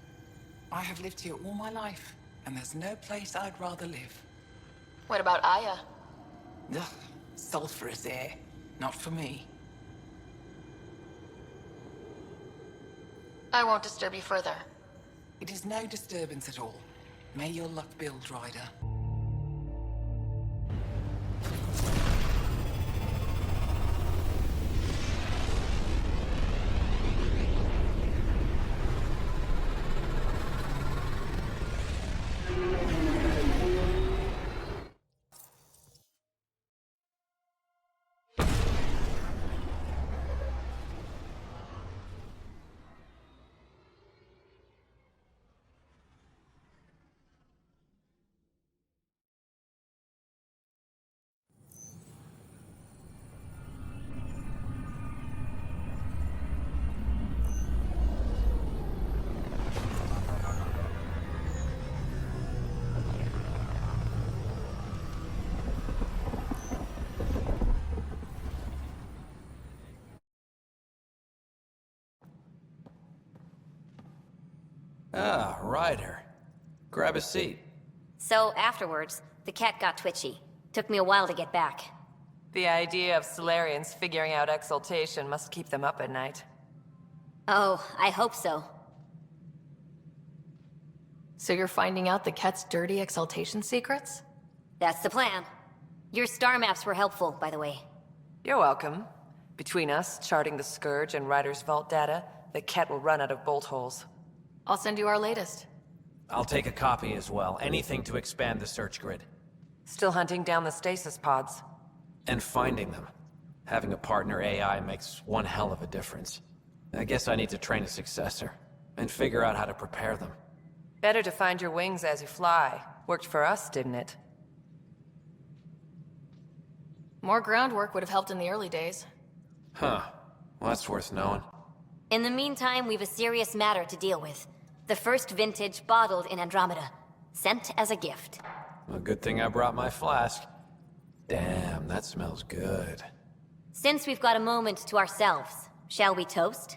I have lived here all my life, and there's no place I'd rather live. What about Aya? Ugh, sulfurous air. Not for me. I won't disturb you further. It is no disturbance at all. May your luck build, Ryder. Ah, Ryder. Grab a seat. So afterwards, the cat got twitchy. Took me a while to get back. The idea of Solarians figuring out exaltation must keep them up at night. Oh, I hope so. So you're finding out the Kett's dirty exaltation secrets? That's the plan. Your star maps were helpful, by the way. You're welcome. Between us, charting the Scourge and Ryder's vault data, the Kett will run out of bolt holes. I'll send you our latest. I'll take a copy as well. Anything to expand the search grid. Still hunting down the stasis pods. And finding them. Having a partner AI makes one hell of a difference. I guess I need to train a successor, and figure out how to prepare them. Better to find your wings as you fly. Worked for us, didn't it? More groundwork would have helped in the early days. Huh. Well, that's worth knowing. In the meantime, we've a serious matter to deal with. The first vintage bottled in Andromeda. Sent as a gift. A good thing I brought my flask. Damn, that smells good. Since we've got a moment to ourselves, shall we toast?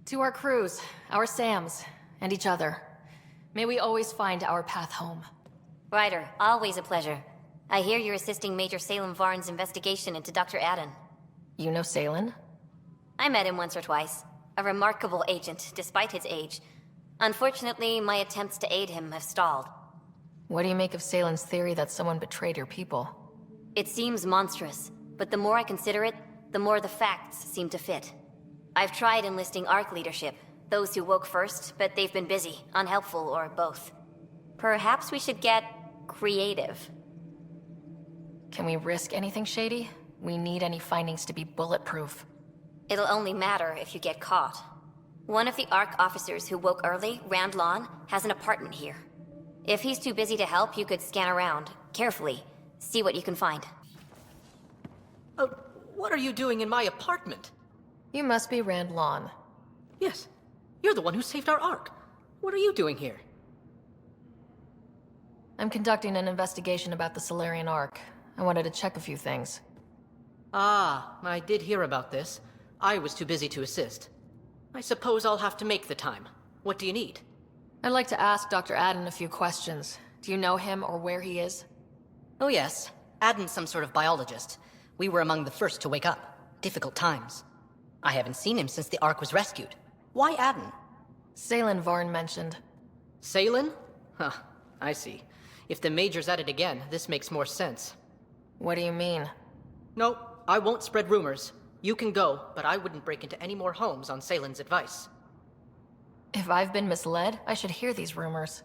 To our crews, our Sams, and each other. May we always find our path home. Ryder, always a pleasure. I hear you're assisting Major Salem Varn's investigation into Dr. Adden. You know Salen? I met him once or twice. A remarkable agent, despite his age. Unfortunately, my attempts to aid him have stalled. What do you make of Salen's theory that someone betrayed your people? It seems monstrous, but the more I consider it, the more the facts seem to fit. I've tried enlisting ARC leadership, those who woke first, but they've been busy, unhelpful, or both. Perhaps we should get creative. Can we risk anything shady? We need any findings to be bulletproof. It'll only matter if you get caught. One of the ARC officers who woke early, Rand Lon, has an apartment here. If he's too busy to help, you could scan around, carefully, see what you can find. What are you doing in my apartment? You must be Rand Lon. Yes, you're the one who saved our Ark. What are you doing here? I'm conducting an investigation about the Solarian Ark. I wanted to check a few things. Ah, I did hear about this. I was too busy to assist. I suppose I'll have to make the time. What do you need? I'd like to ask Dr. Adden a few questions. Do you know him or where he is? Oh yes, Adden's some sort of biologist. We were among the first to wake up. Difficult times. I haven't seen him since the Ark was rescued. Why Adden? Salen Varn mentioned. Salen? Huh, I see. If the Major's at it again, this makes more sense. What do you mean? No, I won't spread rumors. You can go, but I wouldn't break into any more homes on Salen's advice. If I've been misled, I should hear these rumors.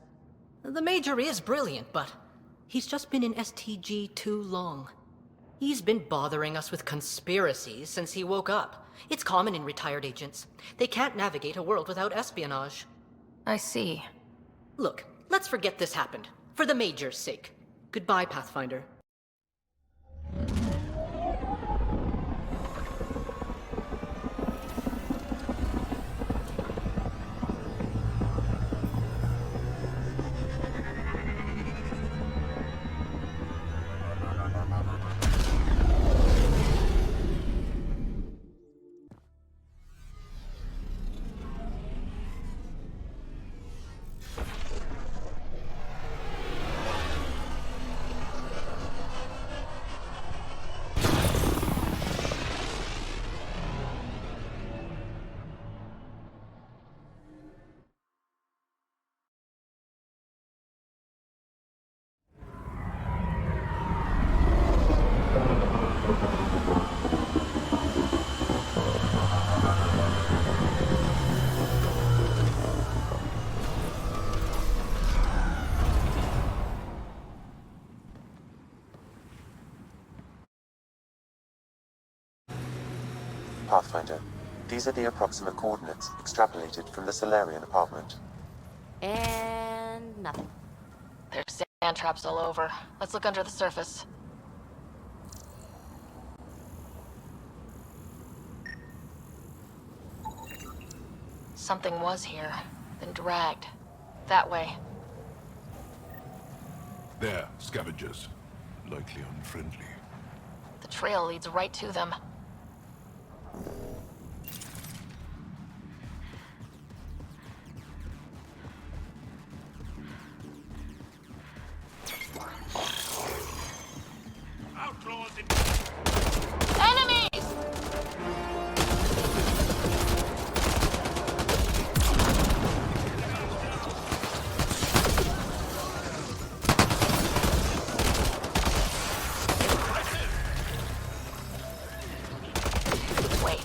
The Major is brilliant, but he's just been in STG too long. He's been bothering us with conspiracies since he woke up. It's common in retired agents. They can't navigate a world without espionage. I see. Look, let's forget this happened. For the Major's sake. Goodbye, Pathfinder. Pathfinder, these are the approximate coordinates extrapolated from the Solarian apartment. And nothing. There's sand traps all over. Let's look under the surface. Something was here, then dragged. That way. There, scavengers. Likely unfriendly. The trail leads right to them. Enemies! Wait,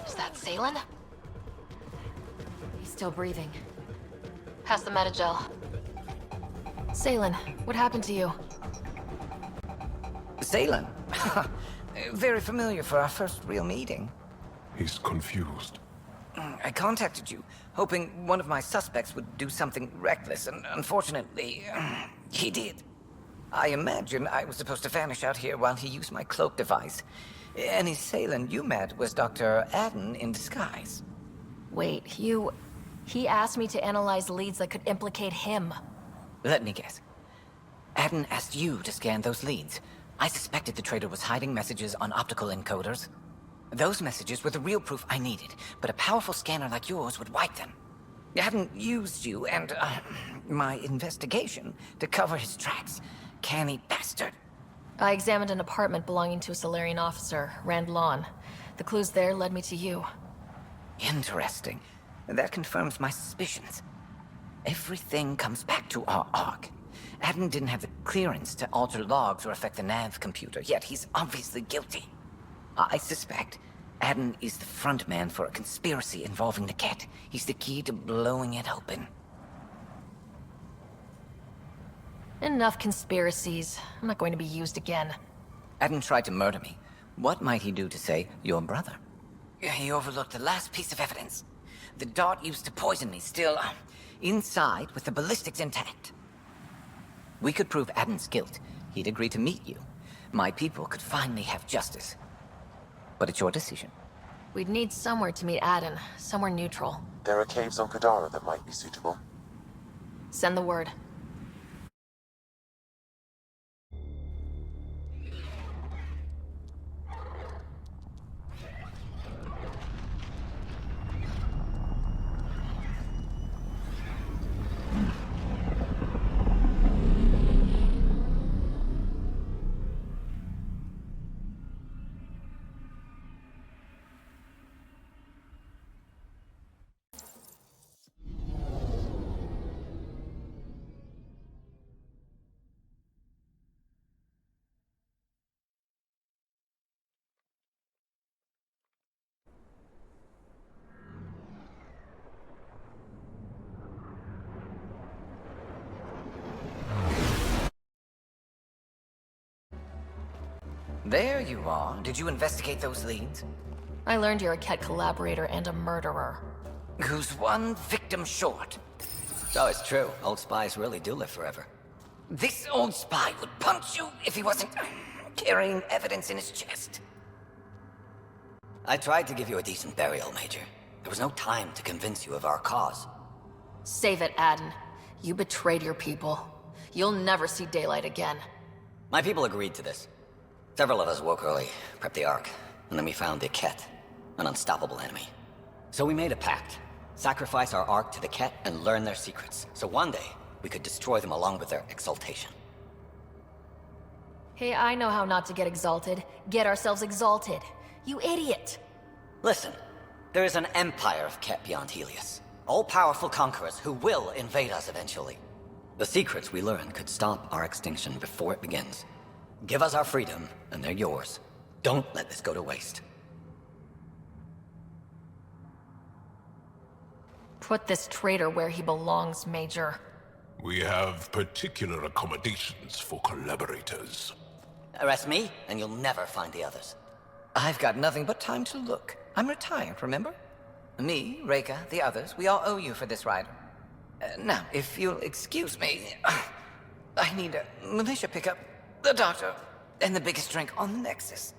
is that Salen? He's still breathing. Pass the metagel. Salen, what happened to you? Salen. Very familiar for our first real meeting. He's confused. I contacted you, hoping one of my suspects would do something reckless, and unfortunately, he did. I imagine I was supposed to vanish out here while he used my cloak device. Any Salen you met was Dr. Adden in disguise. Wait, He asked me to analyze leads that could implicate him. Let me guess. Adden asked you to scan those leads. I suspected the traitor was hiding messages on optical encoders. Those messages were the real proof I needed, but a powerful scanner like yours would wipe them. Adden used you and my investigation to cover his tracks. Canny bastard. I examined an apartment belonging to a Solarian officer, Rand Lawn. The clues there led me to you. Interesting. That confirms my suspicions. Everything comes back to our Ark. Adden didn't have the clearance to alter logs or affect the nav computer, yet he's obviously guilty. I suspect Adden is the front man for a conspiracy involving the Ket. He's the key to blowing it open. Enough conspiracies. I'm not going to be used again. Adden tried to murder me. What might he do to say, your brother? He overlooked the last piece of evidence. The dart used to poison me still inside with the ballistics intact. We could prove Adden's guilt. He'd agree to meet you. My people could finally have justice. But it's your decision. We'd need somewhere to meet Adden, somewhere neutral. There are caves on Kadara that might be suitable. Send the word. There you are. Did you investigate those leads? I learned you're a Ket collaborator and a murderer. Who's one victim short? So it's true. Old spies really do live forever. This old spy would punch you if he wasn't carrying evidence in his chest. I tried to give you a decent burial, Major. There was no time to convince you of our cause. Save it, Aden. You betrayed your people. You'll never see daylight again. My people agreed to this. Several of us woke early, prepped the Ark, and then we found the Ket, an unstoppable enemy. So we made a pact. Sacrifice our Ark to the Ket and learn their secrets, so one day we could destroy them along with their exaltation. Hey, I know how not to get exalted. Get ourselves exalted. You idiot! Listen, there is an empire of Ket beyond Helios. All-powerful conquerors who will invade us eventually. The secrets we learn could stop our extinction before it begins. Give us our freedom, and they're yours. Don't let this go to waste. Put this traitor where he belongs, Major. We have particular accommodations for collaborators. Arrest me, and you'll never find the others. I've got nothing but time to look. I'm retired, remember? Me, Reika, the others, we all owe you for this ride. Now, if you'll excuse me, I need a militia pickup, the doctor, and the biggest drink on the Nexus.